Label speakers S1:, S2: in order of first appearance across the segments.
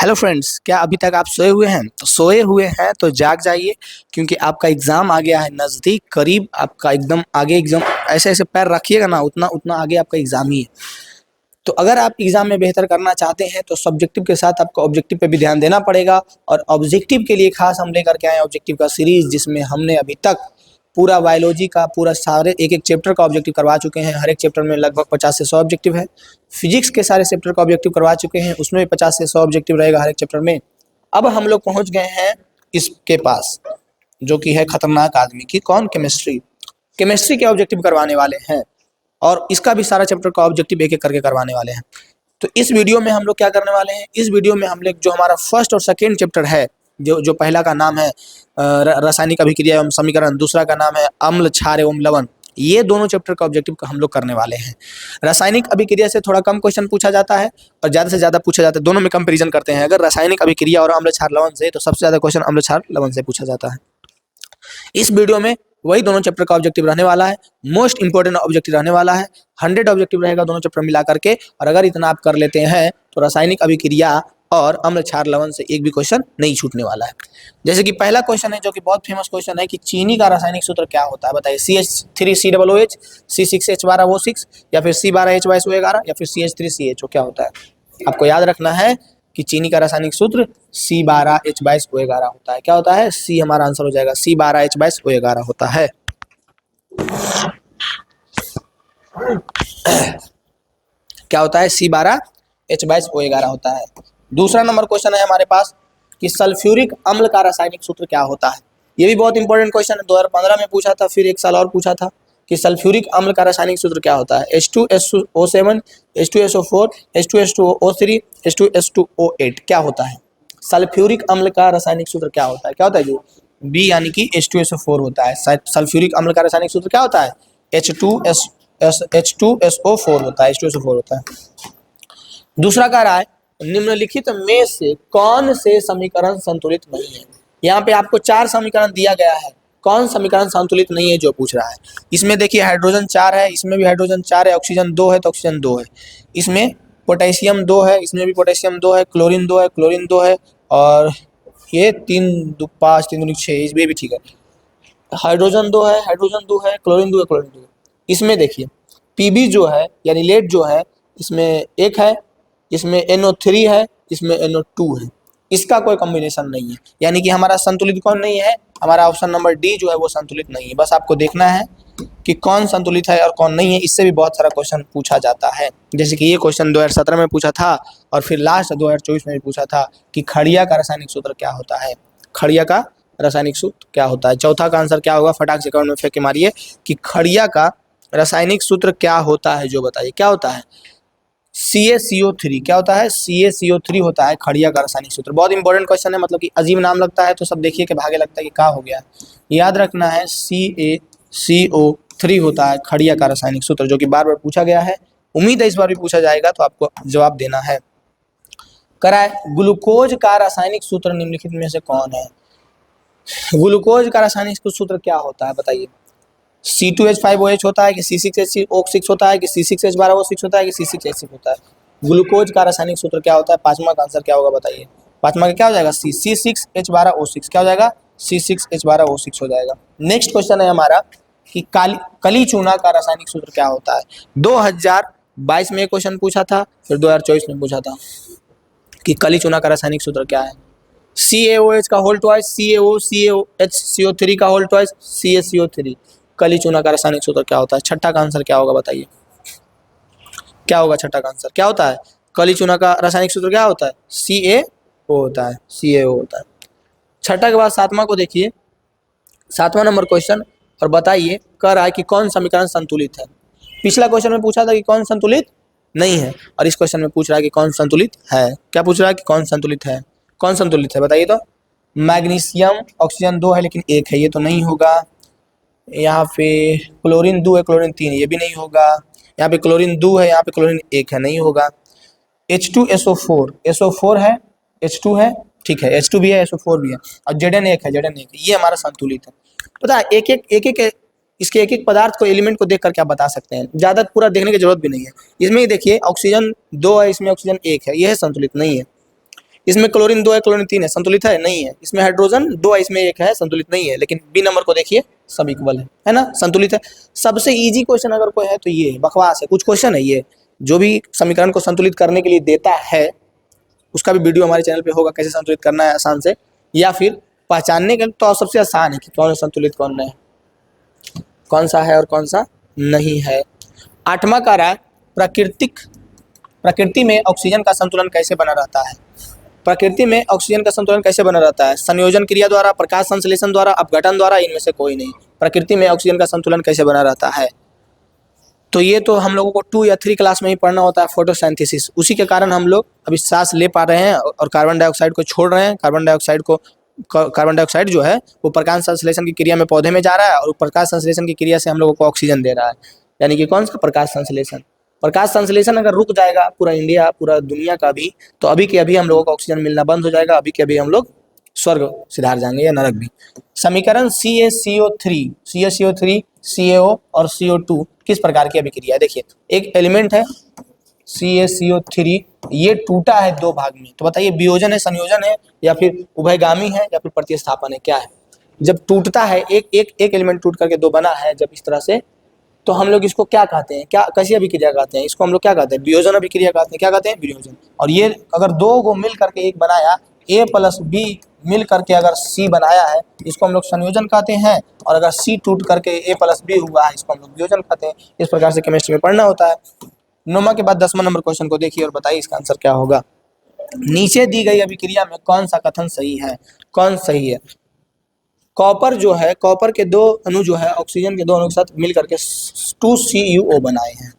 S1: Hello friends, क्या अभी तक आप सोए हुए हैं? तो सोए हुए हैं तो जाग जाइए, क्योंकि आपका एग्ज़ाम आ गया है नज़दीक, करीब आपका एकदम आगे एग्ज़ाम। ऐसे ऐसे पैर रखिएगा ना, उतना उतना आगे आपका एग्ज़ाम ही है। तो अगर आप एग्ज़ाम में बेहतर करना चाहते हैं तो सब्जेक्टिव के साथ आपको ऑब्जेक्टिव पे भी ध्यान देना पड़ेगा। और ऑब्जेक्टिव के लिए खास हम लेकर के आए हैं ऑब्जेक्टिव का सीरीज़, जिसमें हमने अभी तक पूरा बायोलॉजी का पूरा सारे एक एक चैप्टर का ऑब्जेक्टिव करवा चुके हैं। हर एक चैप्टर में लगभग 50 से 100 ऑब्जेक्टिव है। फिजिक्स के सारे चैप्टर का ऑब्जेक्टिव करवा चुके हैं, उसमें भी 50 से 100 ऑब्जेक्टिव रहेगा हर एक चैप्टर में। अब हम लोग पहुंच गए हैं इसके पास, जो कि है खतरनाक आदमी की, कौन? केमिस्ट्री। केमिस्ट्री के ऑब्जेक्टिव करवाने वाले हैं और इसका भी सारा चैप्टर का ऑब्जेक्टिव एक एक करके करवाने वाले हैं। तो इस वीडियो में हम लोग क्या करने वाले हैं, इस वीडियो में हम लोग जो हमारा फर्स्ट और सेकेंड चैप्टर है, जो पहला का नाम है रासायनिक अभिक्रिया एवं समीकरण, दूसरा का नाम है अम्ल क्षार एवं लवण, ये दोनों चैप्टर का ऑब्जेक्टिव का हम लोग करने वाले हैं। रासायनिक अभिक्रिया से थोड़ा कम क्वेश्चन पूछा जाता है और ज़्यादा से ज़्यादा पूछा जाता है, दोनों में कंपेरिजन करते हैं। अगर रासायनिक अभिक्रिया और अम्ल क्षार लवण से, तो सबसे ज़्यादा क्वेश्चन अम्ल क्षार लवण से पूछा जाता है। इस वीडियो में वही दोनों चैप्टर का ऑब्जेक्टिव रहने वाला है, मोस्ट इंपोर्टेंट ऑब्जेक्टिव रहने वाला है। 100 ऑब्जेक्टिव रहेगा दोनों चैप्टर मिला करके, और अगर इतना आप कर लेते हैं तो रासायनिक अभिक्रिया और अम्ल क्षार लवण से एक भी क्वेश्चन नहीं छूटने वाला है। जैसे कि पहला क्वेश्चन है, जो कि बहुत फेमस क्वेश्चन है, कि चीनी का रासायनिक सूत्र क्या होता है? बताइए। CH3COOH, C6H12O6, या फिर C12H22O11, या फिर CH3CHO, क्या होता है? आपको याद रखना है कि चीनी का रासायनिक सूत्र C12H22O11 होता है। क्या होता है? सी हमारा आंसर हो जाएगा, C12H22O11 होता है। क्या होता है? C12H22O11 होता है। दूसरा नंबर क्वेश्चन है हमारे पास कि सल्फ्यूरिक अम्ल का रासायनिक सूत्र क्या होता है? ये भी बहुत इंपॉर्टेंट क्वेश्चन है, 2015 में पूछा था, फिर एक साल और पूछा था कि सल्फ्यूरिक अम्ल का रासायनिक सूत्र क्या होता है? H2SO7, H2SO4, H2SO3, H2S2O8, क्या होता है? सल्फ्यूरिक अम्ल का रासायनिक सूत्र क्या होता है? क्या होता है जी? बी, यानी कि H2SO4 होता है। सल्फ्यूरिक अम्ल का रासायनिक सूत्र क्या होता है? H2SO4 होता है, H2SO4 होता है। दूसरा कह रहा है, निम्नलिखित में से कौन से समीकरण संतुलित नहीं है? यहाँ पे आपको 4 समीकरण दिया गया है, कौन समीकरण संतुलित नहीं है जो पूछ रहा है। इसमें देखिए हाइड्रोजन 4 है, इसमें भी हाइड्रोजन 4 है, ऑक्सीजन 2 है तो ऑक्सीजन 2 है, इसमें पोटेशियम 2 है, इसमें भी पोटेशियम 2 है, क्लोरीन 2 है, क्लोरीन 2 है, और ये 3 2 5 3 2 6, इसमें भी ठीक है। हाइड्रोजन 2 है, हाइड्रोजन 2 है, क्लोरीन 2 है, क्लोरीन 2 है। इसमें देखिए पीबी जो है, यानी लेड जो है, इसमें 1 है, इसमें NO3 है, इसमें NO2 है। इसका कोई कॉम्बिनेशन नहीं है, यानी कि हमारा संतुलित कौन नहीं है? हमारा ऑप्शन नंबर डी जो है वो संतुलित नहीं है। बस आपको देखना है कि कौन संतुलित है और कौन नहीं है। इससे भी बहुत सारा क्वेश्चन पूछा जाता है, जैसे कि ये क्वेश्चन 2017 में पूछा था, और फिर लास्ट 2024 में भी पूछा था कि खड़िया का रासायनिक सूत्र क्या होता है? खड़िया का रासायनिक सूत्र क्या होता है? चौथा का आंसर क्या होगा? फटाक से कमेंट में फेंक के मारिए कि खड़िया का रासायनिक सूत्र क्या होता है, जो बताइए। क्या होता है? CaCO3। क्या होता है? CaCO3 होता है खड़िया का रासायनिक सूत्र। बहुत इंपॉर्टेंट क्वेश्चन है, मतलब कि अजीब नाम लगता है तो सब देखिए कि भागे लगता है कि क्या हो गया। याद रखना है, CaCO3 होता है खड़िया का रासायनिक सूत्र, जो कि बार बार पूछा गया है। उम्मीद है इस बार भी पूछा जाएगा, तो आपको जवाब देना है। कराए, ग्लूकोज का रासायनिक सूत्र निम्नलिखित में से कौन है? ग्लूकोज का रासायनिक सूत्र क्या होता है? बताइए। C2H5OH होता है कि C6H6O6 होता है कि C6H12O6 होता है कि C6H6 होता है? ग्लूकोज का रासायनिक सूत्र क्या होता है? पांचवा का आंसर क्या होगा? बताइए। पांचवा का क्या हो जाएगा? C6H12O6। क्या हो जाएगा? C6H12O6 हो जाएगा। नेक्स्ट क्वेश्चन है हमारा कि कली चूना का रासायनिक सूत्र क्या होता है? 2022 में क्वेश्चन पूछा था, फिर 2024 में पूछा था कि कली चूना का रासायनिक सूत्र क्या है? CaOH का होल ट्वाइस, CaOCOH का होल ट्वाइस, CaCO3। कली चूना का रासायनिक सूत्र क्या होता है? छठा का आंसर क्या होगा? बताइए। क्या होगा छठा का आंसर? क्या होता है? कली चूना का रासायनिक सूत्र क्या होता है? CaO होता है, CaO होता है। छठा के बाद सातवां को देखिए, सातवां नंबर क्वेश्चन, और बताइए कह रहा है कि कौन समीकरण संतुलित है। पिछला क्वेश्चन में पूछा था कि कौन संतुलित नहीं है, और इस क्वेश्चन में पूछ रहा है कि कौन संतुलित है। क्या पूछ रहा है? कि कौन संतुलित है। कौन संतुलित है बताइए तो। मैग्नीशियम, ऑक्सीजन 2 है लेकिन 1 है, ये तो नहीं होगा। यहाँ पे क्लोरीन 2 है, क्लोरीन 3 है, ये भी नहीं होगा। यहाँ पे क्लोरीन 2 है, यहाँ पे क्लोरीन 1 है, नहीं होगा। H2SO4, SO4 है, H2 है, ठीक है, H2 भी है, SO4 भी है, और Zn 1 है, Zn 1 है, ये हमारा संतुलित है। पता है, एक इसके एक एक पदार्थ को, एलिमेंट को देख कर क्या बता सकते हैं, ज़्यादा पूरा देखने की जरूरत भी नहीं है। इसमें ही देखिए ऑक्सीजन 2 है, इसमें ऑक्सीजन 1 है, यह संतुलित नहीं है। इसमें क्लोरीन 2 है, क्लोरीन 3 है, संतुलित है नहीं है। इसमें हाइड्रोजन 2 है, इसमें 1 है, संतुलित नहीं है। लेकिन बी नंबर को देखिए, सब इक्वल है ना, संतुलित है। सबसे इजी क्वेश्चन अगर कोई है तो ये है, बकवास है, कुछ क्वेश्चन है ये, जो भी समीकरण को संतुलित करने के लिए देता है उसका भी वीडियो हमारे चैनल पे होगा, कैसे संतुलित करना है आसान से, या फिर पहचानने के तो सबसे आसान है कि कौन संतुलित कौन है, कौन सा है और कौन सा नहीं है। 8वां कह रहा है प्रकृति में ऑक्सीजन का संतुलन कैसे बना रहता है। प्रकृति में ऑक्सीजन का संतुलन कैसे बना रहता है? संयोजन क्रिया द्वारा, प्रकाश संश्लेषण द्वारा, अपघटन द्वारा, इनमें से कोई नहीं। प्रकृति में ऑक्सीजन का संतुलन कैसे बना रहता है? तो ये तो हम लोगों को 2 या 3 क्लास में ही पढ़ना होता है, फोटोसिंथेसिस। उसी के कारण हम लोग अभी सांस ले पा रहे हैं और कार्बन डाइऑक्साइड को छोड़ रहे हैं। कार्बन डाइऑक्साइड जो है वो प्रकाश संश्लेषण की क्रिया में पौधे में जा रहा है और प्रकाश संश्लेषण की क्रिया से हम लोगों को ऑक्सीजन दे रहा है। यानी कि कौन सा प्रकाश संश्लेषण? प्रकाश संश्लेषण अगर रुक जाएगा पूरा इंडिया, पूरा दुनिया का भी, तो अभी के अभी हम लोगों को ऑक्सीजन मिलना बंद हो जाएगा। अभी के अभी हम लोग स्वर्ग सिधार जाएंगे या नरक भी। समीकरण CaCO3 CaO और CO2 किस प्रकार की अभिक्रिया है? देखिए, एक एलिमेंट है CaCO3, ये टूटा है 2 भाग में, तो बताइए वियोजन है, संयोजन है, या फिर उभयगामी है, या फिर प्रतिस्थापन है, क्या है? जब टूटता है, एक एलिमेंट टूट करके 2 बना है जब इस तरह से, तो हम लोग इसको क्या कहते हैं, क्या कैसी अभिक्रिया कहते हैं? इसको हम लोग क्या कहते हैं? वियोजन अभिक्रिया कहते हैं। क्या कहते हैं? वियोजन। और ये अगर 2 को मिल करके एक बनाया, A + B मिल करके अगर C बनाया है, इसको हम लोग संयोजन कहते हैं। और अगर C टूट करके A + B हुआ है, इसको हम लोग वियोजन कहते हैं। इस प्रकार से केमिस्ट्री में पढ़ना होता है। 9वां के बाद 10वां नंबर क्वेश्चन को देखिए और बताइए इसका आंसर क्या होगा। नीचे दी गई अभिक्रिया में कौन सा कथन सही है? कौन सही है? कॉपर जो है, कॉपर के 2 अणु जो है ऑक्सीजन के 2 अणु के साथ मिल करके 2CuO बनाए हैं,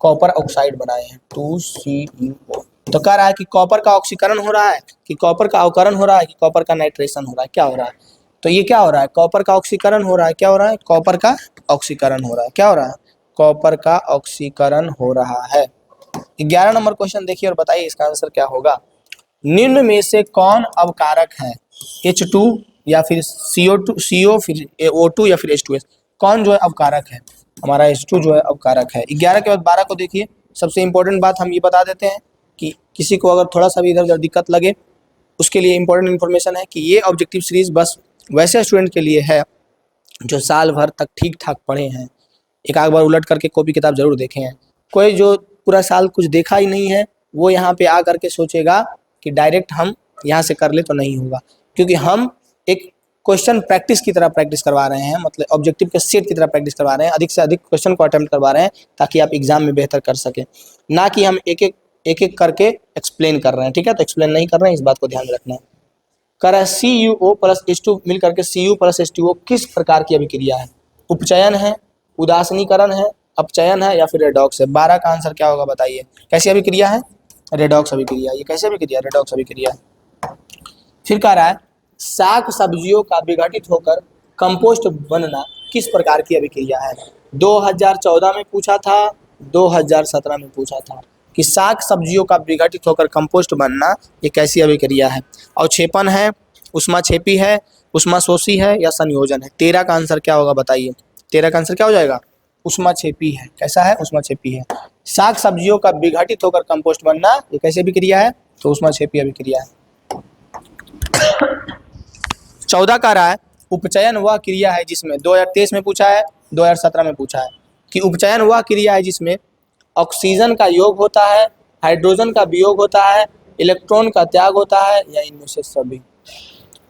S1: कॉपर ऑक्साइड बनाए हैं 2CuO। तो कह रहा है कि कॉपर का ऑक्सीकरण हो रहा है, कि कॉपर का अवकरण हो रहा है, कि कॉपर का नाइट्रेशन हो रहा है, क्या हो रहा है? तो ये क्या हो रहा है? कॉपर का ऑक्सीकरण हो रहा है। क्या हो रहा है? कॉपर का ऑक्सीकरण हो रहा है। क्या हो रहा है? कॉपर का ऑक्सीकरण हो रहा है। 11 नंबर क्वेश्चन देखिए और बताइए इसका आंसर क्या होगा। निम्न में से कौन अवकारक है? H2 या फिर CO फिर O2 या फिर H2S, कौन जो है अवकारक है? हमारा H2 जो है अवकारक है। 11 के बाद 12 को देखिए। सबसे इंपॉर्टेंट बात हम ये बता देते हैं कि किसी को अगर थोड़ा सा भी इधर उधर दिक्कत लगे, उसके लिए इंपॉर्टेंट इन्फॉर्मेशन है कि ये ऑब्जेक्टिव सीरीज बस वैसे स्टूडेंट के लिए है जो साल भर तक ठीक ठाक पढ़े हैं, एक आध बार उलट करके कॉपी किताब जरूर देखे हैं। कोई जो पूरा साल कुछ देखा ही नहीं है, वो यहाँ पे आ करके सोचेगा कि डायरेक्ट हम यहाँ से कर ले, तो नहीं होगा। क्योंकि हम एक क्वेश्चन प्रैक्टिस की तरह प्रैक्टिस करवा रहे हैं, मतलब ऑब्जेक्टिव के सेट की तरह प्रैक्टिस करवा रहे हैं, अधिक से अधिक क्वेश्चन को अटेम्प्ट करवा रहे हैं ताकि आप एग्जाम में बेहतर कर सकें, ना कि हम एक एक करके एक्सप्लेन कर रहे हैं। ठीक है, तो एक्सप्लेन नहीं कर रहे हैं, इस बात को ध्यान रखना है। कर रहा है CuO + H2 मिल करके Cu + H2O किस प्रकार की अभिक्रिया है? उपचयन है, उदासीनीकरण है, अपचयन है, या फिर रेडॉक्स है? 12 का आंसर क्या होगा बताइए। कैसी अभिक्रिया है? रेडॉक्स अभिक्रिया। ये कैसी अभिक्रिया? रेडॉक्स अभिक्रिया। फिर कह रहा है साग सब्जियों का विघटित होकर कंपोस्ट बनना किस प्रकार की अभिक्रिया है? 2014 में पूछा था, 2017 में पूछा था कि साग सब्जियों का विघटित होकर कंपोस्ट बनना ये कैसी अभिक्रिया है? अवक्षेपण है, ऊष्माक्षेपी है, ऊष्माशोषी है, या संयोजन है? 13 का आंसर क्या होगा बताइए। 13 का आंसर क्या हो जाएगा? ऊष्माक्षेपी है। कैसा है? ऊष्माक्षेपी है। साग सब्जियों का विघटित होकर कंपोस्ट बनना ये कैसी अभिक्रिया है? तो ऊष्माक्षेपी अभिक्रिया है। 14 का रहा है उपचयन वह क्रिया है जिसमें 2023 में पूछा है, 2017 में पूछा है कि उपचयन वह क्रिया है जिसमें ऑक्सीजन का योग होता है, हाइड्रोजन का वियोग होता है, इलेक्ट्रॉन का त्याग होता है, या इनमें से सभी।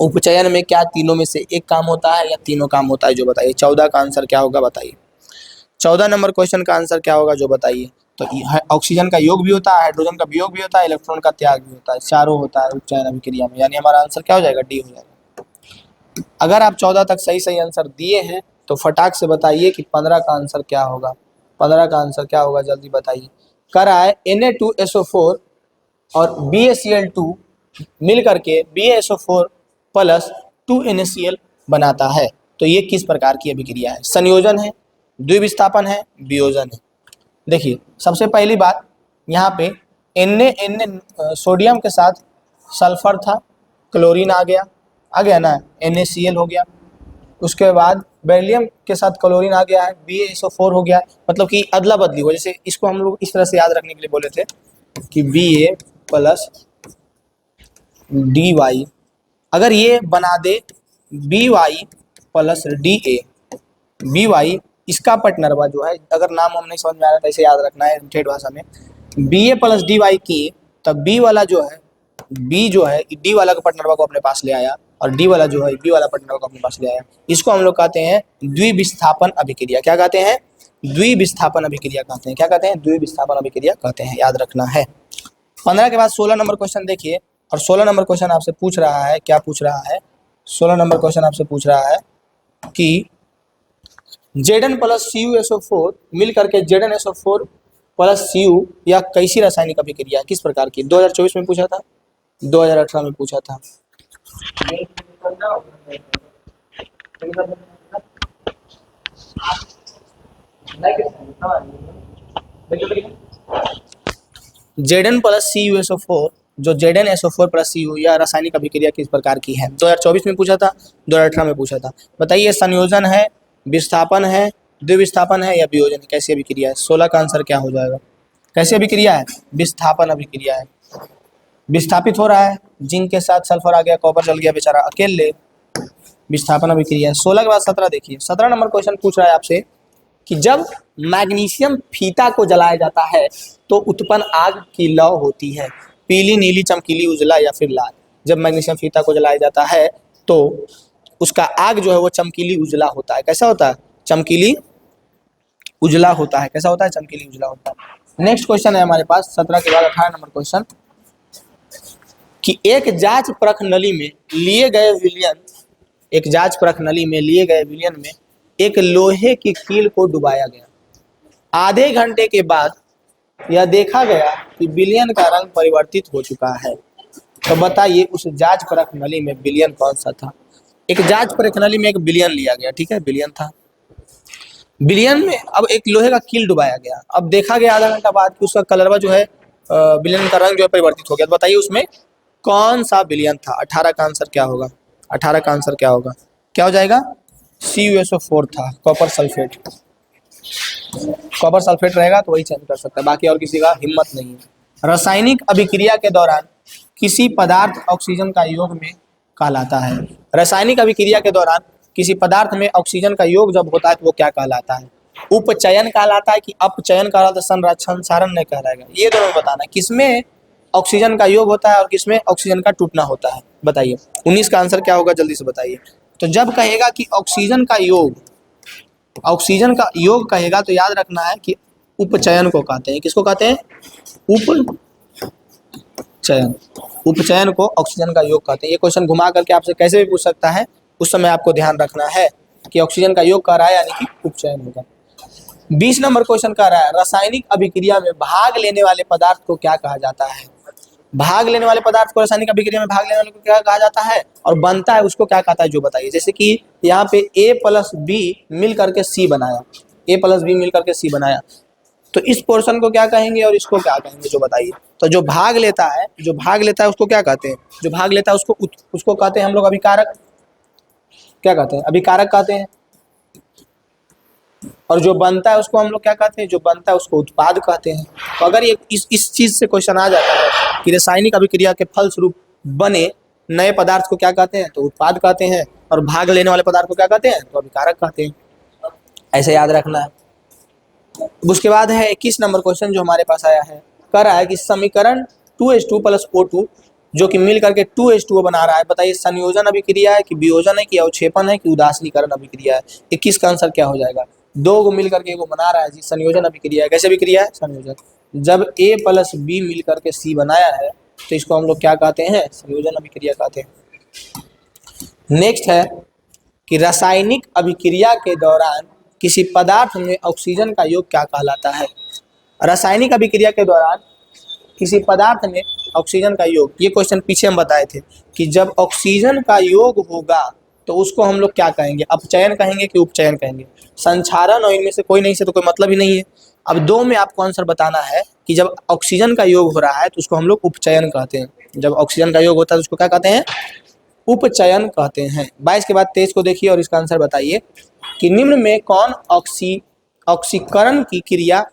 S1: उपचयन में क्या तीनों में से एक काम होता है या तीनों काम होता है? जो बताइए। 14 का आंसर क्या होगा बताइए। 14 नंबर क्वेश्चन का आंसर क्या होगा जो बताइए। तो ऑक्सीजन का योग भी होता है, हाइड्रोजन का वियोग भी होता है, इलेक्ट्रॉन का त्याग भी होता है, चारों होता है उपचयन अभिक्रिया में। यानी हमारा आंसर क्या हो जाएगा? डी हो जाएगा। अगर आप 14 तक सही आंसर दिए हैं तो फटाक से बताइए कि 15 का आंसर क्या होगा। 15 का आंसर क्या होगा जल्दी बताइए। कह रहा है Na2SO4 और BaCl2 मिल करके BaSO4 + 2NaCl बनाता है। तो ये किस प्रकार की अभिक्रिया है? संयोजन है, द्विविस्थापन है, वियोजन है? देखिए, सबसे पहली बात यहाँ पे Na सोडियम के साथ सल्फर था, क्लोरीन आ गया ना, NaCl हो गया। उसके बाद बेरिलियम के साथ क्लोरीन आ गया है, BaSO4 हो गया। मतलब कि अदला बदली हो। जैसे इसको हम लोग इस तरह से याद रखने के लिए बोले थे कि Ba + डी वाई, अगर ये बना दे B Y plus D A, B Y इसका पटनरवा जो है, अगर नाम हम नहीं समझ में आ रहा था इसे याद रखना है ठेठ भाषा में, बी ए प्लस डी वाई की, तब बी वाला जो है, बी जो है डी वाला का पटनरवा को अपने पास ले आया और डी वाला जो है बी वाला पटनरवा को अपने पास ले आया। इसको हम लोग कहते हैं द्विविस्थापन अभिक्रिया। क्या कहते हैं? द्विविस्थापन अभिक्रिया कहते हैं। क्या कहते हैं? द्विविस्थापन अभिक्रिया कहते हैं, याद रखना है। 15 के बाद 16 नंबर क्वेश्चन देखिए, और 16 नंबर क्वेश्चन आपसे पूछ रहा है, क्या पूछ रहा है? 16 नंबर क्वेश्चन आपसे पूछ रहा है कि Zn प्लस CuSO4 मिल करके ZnSO4 प्लस Cu या कैसी रासायनिक अभिक्रिया, किस प्रकार की? 2024 में पूछा था, 2018 में पूछा था। Zn प्लस CuSO4, जो ZnSO4 प्लस Cu या रासायनिक अभिक्रिया किस प्रकार की है? 2024 में पूछा था, 2018 में पूछा था। बताइए, संयोजन है, विस्थापन है, द्विविस्थापन है या वियोजन है? कैसी अभिक्रिया है? 16 का आंसर क्या हो जाएगा? कैसी अभिक्रिया है? विस्थापन अभिक्रिया है। विस्थापित हो रहा है, जिंक के साथ सल्फर आ गया, कॉपर जल गया बेचारा अकेले, विस्थापन अभिक्रिया है। 16 के बाद 17 देखिए, 17 नंबर क्वेश्चन पूछ रहा है आपसे कि जब मैग्नीशियम फीता को जलाया जाता है तो उत्पन्न आग की लौ होती है, पीली, नीली, चमकीली, उजला या फिर लाल। जब मैग्नीशियम फीता को जलाया जाता है तो उसका आग जो है वो चमकीली उजला होता है। कैसा होता है? चमकीली उजला होता है। कैसा होता है? चमकीली उजला होता है। नेक्स्ट क्वेश्चन है हमारे पास 17 के बाद 18 नंबर क्वेश्चन कि एक जांच परख नली में लिए गए विलयन, एक जांच परख नली में लिए गए विलयन में एक लोहे की कील को डुबाया गया। आधे घंटे के बाद यह देखा गया कि विलयन का रंग परिवर्तित हो चुका है। तो बताइए उस जांच परख नली में विलयन कौन सा था? एक जांच परख नली में एक विलयन लिया गया, ठीक है, विलयन था। विलयन में अब एक लोहे का कील डुबाया गया, अब देखा गया आधा घंटा बाद कि उसका कलरवा जो है, विलयन का रंग जो है परिवर्तित हो गया। तो बताइए उसमें कौन सा विलयन था? 18 का आंसर क्या होगा? 18 का आंसर क्या होगा? क्या हो जाएगा? CuSO4 था, कॉपर सल्फेट। कॉपर सल्फेट रहेगा तो वही चेंज कर सकता है, बाकी और किसी का हिम्मत नहीं है। रासायनिक अभिक्रिया के दौरान किसी पदार्थ ऑक्सीजन का योग में कहलाता है। रासायनिक अभिक्रिया के दौरान किसी पदार्थ में ऑक्सीजन का योग जब होता है तो वो क्या कहलाता है? उपचयन कहलाता है कि अपचयन कहलाता है? संरक्षण सारण नहीं कहलाएगा। ये दोनों बताना है किसमें ऑक्सीजन का योग होता है और किसमें ऑक्सीजन का टूटना होता है। बताइए 19 का आंसर क्या होगा? जल्दी से बताइए। तो जब कहेगा कि ऑक्सीजन का योग, ऑक्सीजन का योग कहेगा तो याद रखना है कि उपचयन को कहते हैं। किसको कहते हैं? उपचयन। उपचयन को ऑक्सीजन का योग कहते हैं। ये क्वेश्चन घुमा करके आपसे कैसे भी पूछ सकता है, उस समय आपको ध्यान रखना है कि ऑक्सीजन का योग कर रहा है यानी कि उपचयन होगा। 20 नंबर क्वेश्चन कह रहा है रासायनिक अभिक्रिया में भाग लेने वाले पदार्थ को क्या कहा जाता है? भाग लेने वाले पदार्थ को, रासायनिक अभिक्रिया में भाग लेने वाले को क्या कहा जाता है और बनता है उसको क्या कहता है, जो बताइए। जैसे कि यहाँ पे A प्लस बी मिल करके C बनाया, A प्लस बी मिल करके C बनाया, तो इस पोर्शन को क्या कहेंगे और इसको क्या कहेंगे, जो बताइए। तो जो भाग लेता है, जो भाग लेता है उसको क्या कहते हैं? जो भाग लेता है उसको कहते हैं हम लोग अभिकारक। क्या कहते हैं? अभिकारक कहते हैं। और जो बनता है उसको हम लोग क्या कहते हैं? जो बनता है उसको उत्पाद कहते हैं। तो अगर ये इस चीज से क्वेश्चन आ जाता है कि रासायनिक अभिक्रिया के फलस्वरूप बने नए पदार्थ को क्या कहते हैं, तो उत्पाद कहते हैं, और भाग लेने वाले पदार्थ को क्या कहते हैं, तो अभिकारक कहते हैं। ऐसे याद रखना है। उसके बाद है 21 नंबर क्वेश्चन जो हमारे पास आया है, कह रहा है कि समीकरण 2H2 प्लस O2 जो कि मिल करके 2H2O बना रहा है, बताइए संयोजन अभिक्रिया है कि वियोजन है कि अवक्षेपण है कि उदासीनीकरण अभिक्रिया है? 21 का आंसर क्या हो जाएगा? दो को मिल करके वो बना रहा है जी, संयोजन अभिक्रिया है। कैसे अभिक्रिया है? संयोजन। जब A प्लस बी मिल करके C बनाया है तो इसको हम लोग क्या कहते हैं? संयोजन अभिक्रिया कहते हैं। नेक्स्ट है कि रासायनिक अभिक्रिया के दौरान किसी पदार्थ में ऑक्सीजन का योग क्या कहलाता है? रासायनिक अभिक्रिया के दौरान किसी पदार्थ में ऑक्सीजन का योग, ये क्वेश्चन पीछे हम बताए थे कि जब ऑक्सीजन का योग होगा तो उसको हम लोग क्या कहेंगे? अपचयन कहेंगे कि उपचयन कहेंगे? संचारण और इनमें से कोई नहीं से तो कोई मतलब ही नहीं है। अब दो में आपको आंसर बताना है कि जब ऑक्सीजन का योग हो रहा है तो उसको हम लोग उपचयन कहते हैं। जब ऑक्सीजन का योग होता है तो उसको क्या कहते हैं? उपचयन कहते हैं। 22 के बाद 23 को देखिए और इसका आंसर बताइए कि निम्न में कौन ऑक्सीकरण की क्रिया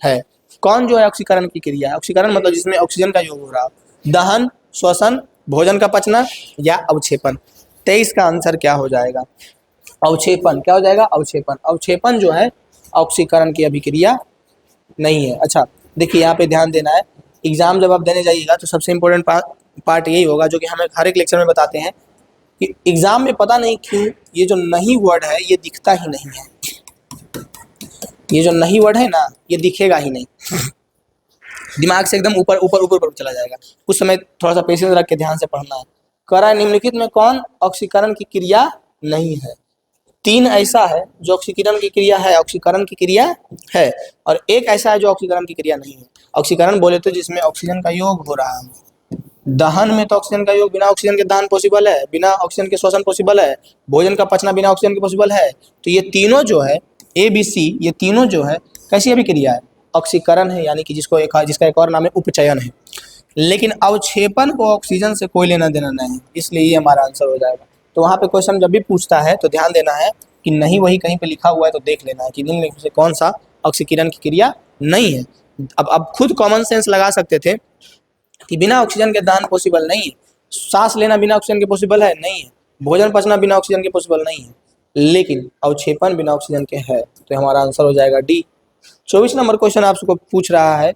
S1: है? कौन जो है ऑक्सीकरण की क्रिया है? ऑक्सीकरण मतलब जिसमें ऑक्सीजन का योग हो रहा है, दहन, श्वसन भोजन का पचना या अवक्षेपण। 23 का आंसर क्या हो जाएगा? अवक्षेपण। क्या हो जाएगा? अवक्षेपण। अवक्षेपण जो है ऑक्सीकरण की अभिक्रिया नहीं है। अच्छा देखिए यहाँ पे ध्यान देना है, एग्जाम जब आप देने जाइएगा तो सबसे इम्पोर्टेंट पार्ट यही होगा जो कि हमें हर एक लेक्चर में बताते हैं कि एग्जाम में पता नहीं क्यों ये जो नहीं वर्ड है ये दिखता ही नहीं है। ये जो नहीं वर्ड है ना ये दिखेगा ही नहीं, दिमाग से एकदम ऊपर ऊपर ऊपर ऊपर चला जाएगा। उस समय थोड़ा सा पेशेंस रख के ध्यान से पढ़ना है। करा निम्नलिखित में कौन ऑक्सीकरण की क्रिया नहीं है? 3 ऐसा है जो ऑक्सीकरण की क्रिया है, ऑक्सीकरण की क्रिया है, और एक ऐसा है जो ऑक्सीकरण की क्रिया नहीं है। ऑक्सीकरण बोले तो जिसमें ऑक्सीजन का योग हो रहा है। दहन में तो ऑक्सीजन का योग, बिना ऑक्सीजन के दहन पॉसिबल है, बिना ऑक्सीजन के श्वसन पॉसिबल है, भोजन का पचना बिना ऑक्सीजन के पॉसिबल है। तो ये तीनों जो है ABC, ये तीनों जो है कैसी अभिक्रिया है? ऑक्सीकरण है, यानी कि जिसका एक और नाम है उपचयन है। लेकिन अवक्षेपण को ऑक्सीजन से कोई लेना देना नहीं, इसलिए ये हमारा आंसर हो जाएगा। तो वहाँ पे क्वेश्चन जब भी पूछता है तो ध्यान देना है कि नहीं वही कहीं पे लिखा हुआ है तो देख लेना है कि निम्नलिखित से कौन सा ऑक्सीकरण की क्रिया नहीं है। अब खुद कॉमन सेंस लगा सकते थे कि बिना ऑक्सीजन के दहन पॉसिबल नहीं है, सांस लेना बिना ऑक्सीजन के पॉसिबल है नहीं है, भोजन पचना बिना ऑक्सीजन के पॉसिबल नहीं है, लेकिन अवक्षेपण बिना ऑक्सीजन के है, तो हमारा आंसर हो जाएगा डी। 24 नंबर क्वेश्चन आपको पूछ रहा है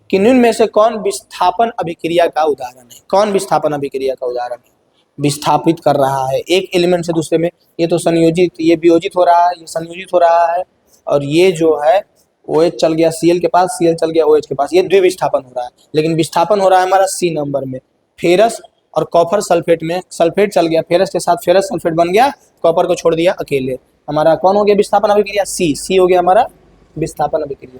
S1: कि निम्न में से कौन विस्थापन अभिक्रिया का उदाहरण है? कौन विस्थापन अभिक्रिया का उदाहरण है? विस्थापित कर रहा है एक एलिमेंट से दूसरे में, ये तो संयोजित, ये वियोजित हो रहा है, ये संयोजित हो रहा है, और ये जो है OH चल गया Cl के पास, Cl चल गया OH के पास, ये द्विविस्थापन हो रहा है। लेकिन विस्थापन हो रहा है हमारा C नंबर में, फेरस और कॉपर सल्फेट में। सल्फेट चल गया फेरस के साथ, फेरस सल्फेट बन गया, कॉपर को छोड़ दिया अकेले। हमारा कौन हो गया विस्थापन अभिक्रिया? C हो गया हमारा विस्थापन अभिक्रिया।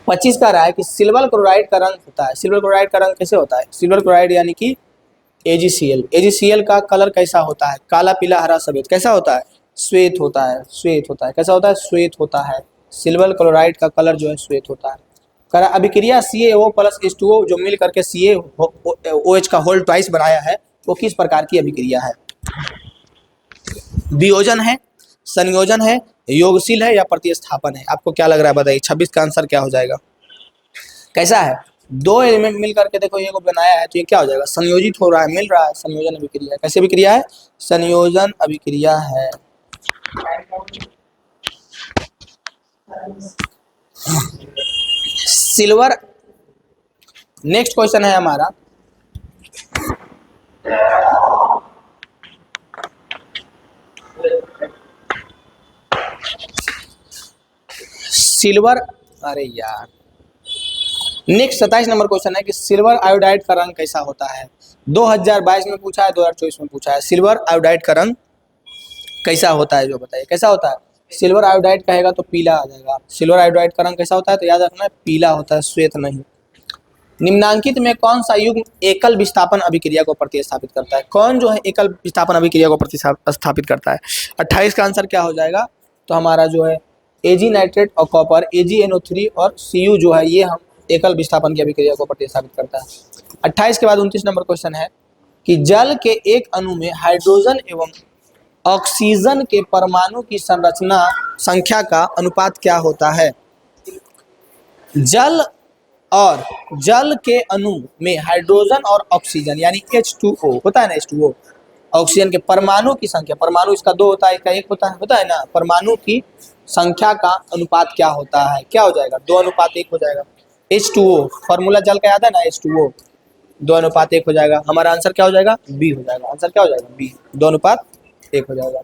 S1: 25 का रहा है कि सिल्वर क्लोराइड का रंग होता है। सिल्वर क्लोराइड का रंग कैसे होता है? सिल्वर क्लोराइड यानी कि AgCl। AgCl का कलर कैसा होता है? काला, पीला, हरा, सफेद। कैसा होता है? श्वेत होता है। श्वेत होता है। कैसा होता है? श्वेत होता है। सिल्वर क्लोराइड का कलर जो है श्वेत होता है। करा अभिक्रिया CaO प्लस H2O जो मिल करके CaOH का होल ट्वाइस बनाया है, वो किस प्रकार की अभिक्रिया है? वियोजन है, संयोजन है, योगशील है या प्रतिस्थापन है? आपको क्या लग रहा है बताइए? 26 का आंसर क्या हो जाएगा? कैसा है? 2 एलिमेंट मिल करके देखो ये को बनाया है, तो ये क्या हो जाएगा? संयोजित हो रहा है, मिल रहा है, संयोजन अभिक्रिया है। कैसे अभिक्रिया है? संयोजन अभिक्रिया है। सिल्वर, नेक्स्ट क्वेश्चन है हमारा, सिल्वर, अरे यार, नेक्स्ट 27 नंबर क्वेश्चन है कि सिल्वर आयोडाइड का रंग कैसा होता है? 2022 में पूछा है, 2024 में पूछा है। सिल्वर आयोडाइड का रंग कैसा होता है जो बताइए? कैसा होता है? सिल्वर आयोडाइड कहेगा तो पीला आ जाएगा। सिल्वर आयोडाइड का रंग कैसा होता है? तो याद रखना है पीला होता है, श्वेत नहीं। निम्नांकित में कौन सा युग्म एकल विस्थापन अभिक्रिया को प्रतिस्थापित करता है? कौन जो है एकल विस्थापन अभिक्रिया को प्रतिस्थापित करता है? 28 का आंसर क्या हो जाएगा? तो हमारा जो है Ag नाइट्रेट और कॉपर, AgNO3 और Cu जो है ये हम एकल विस्थापन की अभिक्रिया को प्रतिस्थापित करता है। 28 के बाद 29 नंबर क्वेश्चन है कि जल के एक अणु में हाइड्रोजन एवं ऑक्सीजन के परमाणु की संरचना संख्या का अनुपात क्या होता है? जल के अणु में हाइड्रोजन और ऑक्सीजन यानी H2O होता है ना, H2O, ऑक्सीजन के परमाणु की संख्या, परमाणु इसका 2 होता है, इसका 1 होता है ना, परमाणु की संख्या का अनुपात क्या होता है? क्या हो जाएगा? 2:1 हो जाएगा। H2O फॉर्मूला जल का याद है ना, H2O, 2:1 हो जाएगा। हमारा आंसर क्या हो जाएगा? बी हो जाएगा। आंसर क्या हो जाएगा? बी, 2:1 हो जाएगा।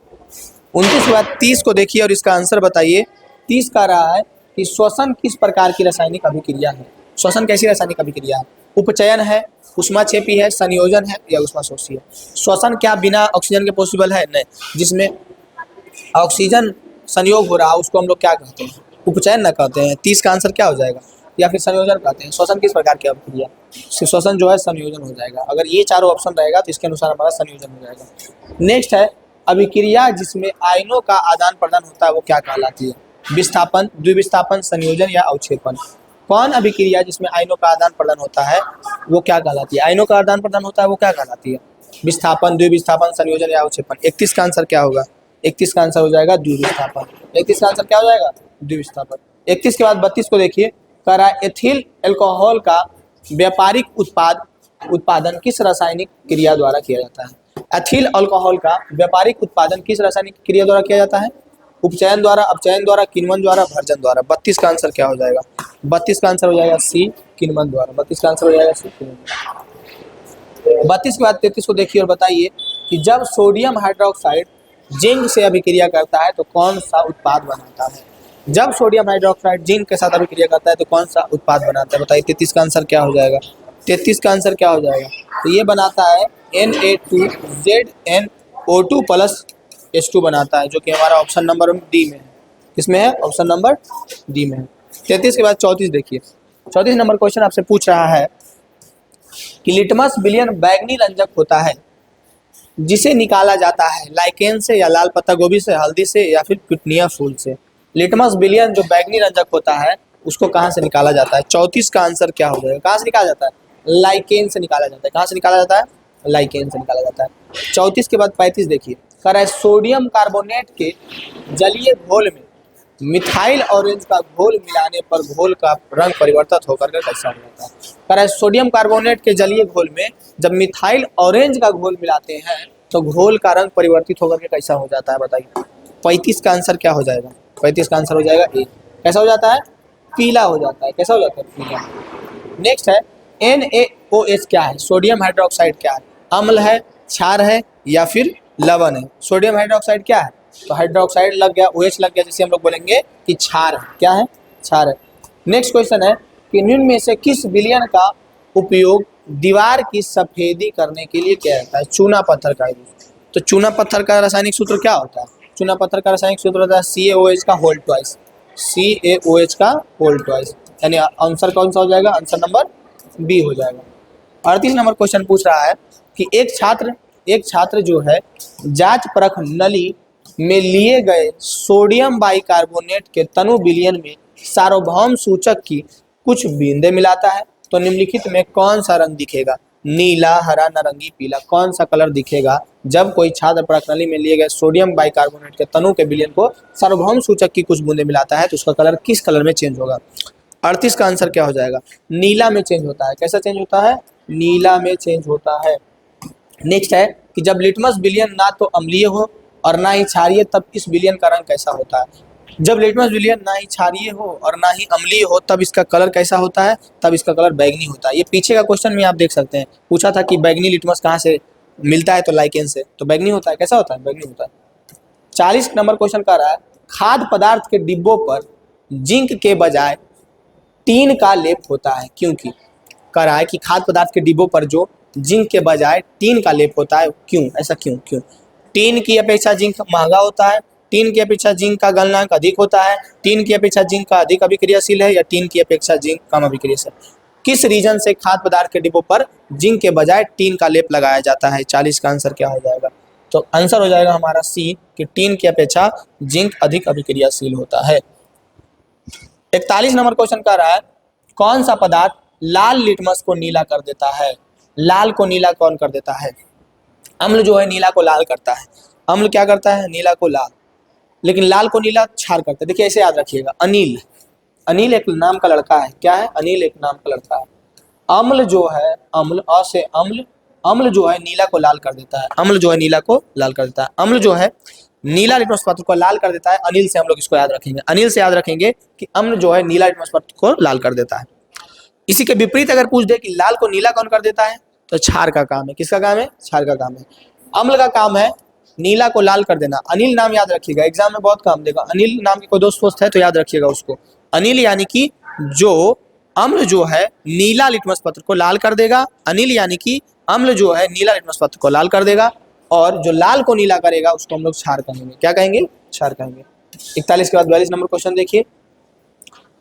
S1: 29 के बाद 30 को देखिए और इसका आंसर बताइए। 30 का रहा है कि श्वसन किस प्रकार की रासायनिक अभिक्रिया है? श्वसन कैसी रासायनिक अभिक्रिया है? उपचयन है, ऊष्माक्षेपी है, संयोजन है या ऊष्माशोषी है? श्वसन क्या बिना ऑक्सीजन के पॉसिबल है? नहीं। जिसमें ऑक्सीजन संयोग हो रहा है उसको हम लोग क्या कहते हैं? उपचयन न कहते हैं। 30 का आंसर क्या हो जाएगा? या फिर संयोजन कहते हैं। श्वसन किस प्रकार की अभिक्रिया? श्वसन जो है संयोजन हो जाएगा। अगर ये चारों ऑप्शन रहेगा तो इसके अनुसार हमारा संयोजन हो जाएगा। नेक्स्ट है अभिक्रिया जिसमें आयनों का आदान प्रदान होता है वो क्या कहलाती है? विस्थापन, द्विविस्थापन, संयोजन या अवक्षेपण? कौन अभिक्रिया जिसमें आयनों का आदान प्रदान होता है वो क्या कहलाती है? आयनों का आदान प्रदान होता है वो क्या कहलाती है? विस्थापन, द्विविस्थापन, संयोजन या अवक्षेपण? 31 का आंसर क्या होगा? 31 का आंसर हो जाएगा द्विविस्थापन। 31 का आंसर क्या हो जाएगा? द्विविस्थापन। 31 के बाद 32 को देखिए, करा एथिल अल्कोहल का व्यापारिक उत्पाद उत्पादन किस रासायनिक क्रिया द्वारा किया जाता है? एथिल अल्कोहल का व्यापारिक उत्पादन किस रासायनिक क्रिया द्वारा किया जाता है? उपचयन द्वारा, अपचयन द्वारा, किण्वन द्वारा, भर्जन द्वारा। 32 का आंसर क्या हो जाएगा? 32 का आंसर हो जाएगा सी, किण्वन द्वारा। 32 का आंसर हो जाएगा सी, किण्वन द्वारा। 32 के बाद 33 को देखिए और बताइए कि जब सोडियम हाइड्रोक्साइड जिंक से अभिक्रिया करता है तो कौन सा उत्पाद बनाता है? जब सोडियम हाइड्रोक्साइड जिंक के साथ अभिक्रिया करता है तो कौन सा उत्पाद बनाता है? बताइए 33 का आंसर क्या हो जाएगा? 33 का आंसर क्या हो जाएगा? तो ये बनाता है Na2ZnO2 प्लस H2 बनाता है, जो कि हमारा ऑप्शन नंबर डी में है। किसमें है? ऑप्शन नंबर डी में है। 33 के बाद 34 देखिए। 34 नंबर क्वेश्चन आपसे पूछ रहा है कि लिटमस विलयन बैंगनी रंजक होता है जिसे निकाला जाता है लाइकेन से या लाल पत्ता गोभी से, हल्दी से या फिर पिटूनिया फूल से। लिटमस विलयन जो बैंगनी रंजक होता है उसको कहाँ से निकाला जाता है? 34 का आंसर क्या हो जाएगा? कहाँ से निकाला जाता है? लाइकेन से निकाला जाता है। कहाँ से निकाला जाता है? लाइकेन से निकाला जाता है। 34 के बाद 35 देखिए। कह रहा है सोडियम कार्बोनेट के जलीय घोल में मिथाइल ऑरेंज का घोल मिलाने पर घोल का रंग परिवर्तित होकर के कैसा हो जाता है? कह रहा है सोडियम कार्बोनेट के जलीय घोल में जब मिथाइल ऑरेंज का घोल मिलाते हैं तो घोल का रंग परिवर्तित होकर के कैसा हो जाता है? बताइए। 35 का आंसर क्या हो जाएगा? 35 का आंसर हो जाएगा ए। कैसा हो जाता है? पीला हो जाता है। कैसा हो जाता है? पीला। नेक्स्ट है NaOH क्या है? सोडियम हाइड्रोक्साइड क्या है? अम्ल है, क्षार है या फिर लवण है? सोडियम हाइड्रोक्साइड क्या है? तो हाइड्रोक्साइड लग गया, OH लग गया, जिसे हम लोग बोलेंगे कि क्षार है। क्या है? क्षार है। नेक्स्ट क्वेश्चन है कि निम्न में से किस विलयन का उपयोग दीवार की सफेदी करने के लिए किया जाता है? चूना पत्थर का यूज। तो चूना पत्थर का रासायनिक सूत्र क्या होता है? चूना पत्थर का रासायनिक सूत्र होता है CaOH का होल ट्वाइस। CaOH का होल ट्वाइस। यानी आंसर कौन सा हो जाएगा? आंसर नंबर बी हो जाएगा। 38 नंबर क्वेश्चन पूछ रहा है कि एक छात्र जो है जांच परख नली में लिए गए सोडियम बाइकार्बोनेट के तनु विलयन में सार्वभौम सूचक की कुछ बूंदें मिलाता है तो निम्नलिखित में कौन सा रंग दिखेगा? नीला, हरा, नारंगी, पीला। कौन सा कलर दिखेगा जब कोई छात्र परख नली में लिए गए सोडियम बाइकार्बोनेट के तनु के विलयन को सार्वभौम सूचक की कुछ बूंदें मिलाता है तो उसका कलर किस कलर में चेंज होगा? 38 का आंसर क्या हो जाएगा? नीला में चेंज होता है। कैसा चेंज होता है? नीला में चेंज होता है। नेक्स्ट है कि जब लिटमस विलयन ना तो अम्लीय हो और ना ही क्षारीय तब इस विलयन का रंग कैसा होता है? जब लिटमस विलयन ना ही क्षारीय हो और ना ही अम्लीय हो तब इसका कलर कैसा होता है? तब इसका कलर बैगनी होता है। ये पीछे का क्वेश्चन में आप देख सकते हैं, पूछा था कि बैगनी लिटमस कहाँ से मिलता है? तो लाइकेन से। तो बैगनी होता है। कैसा होता है? बैगनी होता है। 40 नंबर क्वेश्चन कह रहा है खाद्य पदार्थ के डिब्बों पर जिंक के बजाय टीन का लेप होता है क्योंकि। कह रहा है कि खाद्य पदार्थ के डिब्बों पर जो जिंक के बजाय टीन का लेप होता है, क्यों? ऐसा क्यों? टीन की अपेक्षा जिंक महंगा होता है, टीन की अपेक्षा जिंक का गलनांक अधिक होता है, टीन की अपेक्षा जिंक का अधिक अभिक्रियाशील है या टीन की अपेक्षा जिंक कम अभिक्रियाशील? किस रीजन से खाद्य पदार्थ के डिब्बों पर जिंक के बजाय टीन का लेप लगाया जाता है? 40 का आंसर क्या हो जाएगा? तो आंसर हो जाएगा हमारा सी कि टीन की अपेक्षा जिंक अधिक अभिक्रियाशील होता है। 41 नंबर क्वेश्चन कह रहा है कौन सा पदार्थ लाल लिटमस को नीला कर देता है? लाल को नीला कौन कर देता है? अम्ल जो है नीला को लाल करता है। अम्ल क्या करता है? नीला को लाल। लेकिन लाल को नीला क्षार करता है। देखिए ऐसे याद रखिएगा, अनिल, अनिल एक नाम का लड़का है। क्या है? अनिल एक नाम का लड़का है। अम्ल जो है, अम्ल, अ से अम्ल, अम्ल जो है नीला को लाल कर देता है। अम्ल जो है नीला को लाल कर देता है। अम्ल जो है नीला लिटमस पत्र को लाल कर देता है। अनिल से हम लोग इसको याद रखेंगे। अनिल से याद रखेंगे कि अम्ल जो है नीला लिटमस पत्र को लाल कर देता है। इसी के विपरीत अगर पूछ दे कि लाल को नीला कौन कर देता है, तो क्षार का काम है। किसका काम है? क्षार का काम है। अम्ल का काम है नीला को लाल कर देना। अनिल नाम याद रखिएगा, एग्जाम में बहुत काम देगा। अनिल नाम के कोई दोस्त है तो याद रखिएगा उसको। अनिल यानी कि जो अम्ल जो है नीला लिटमस पत्र को लाल कर देगा। अनिल यानी कि अम्ल जो है नीला लिटमस पत्र को लाल कर देगा और जो लाल को नीला करेगा उसको हम लोग क्षार कहेंगे। क्या कहेंगे? क्षार कहेंगे। 41 के बाद 42 नंबर क्वेश्चन देखिए।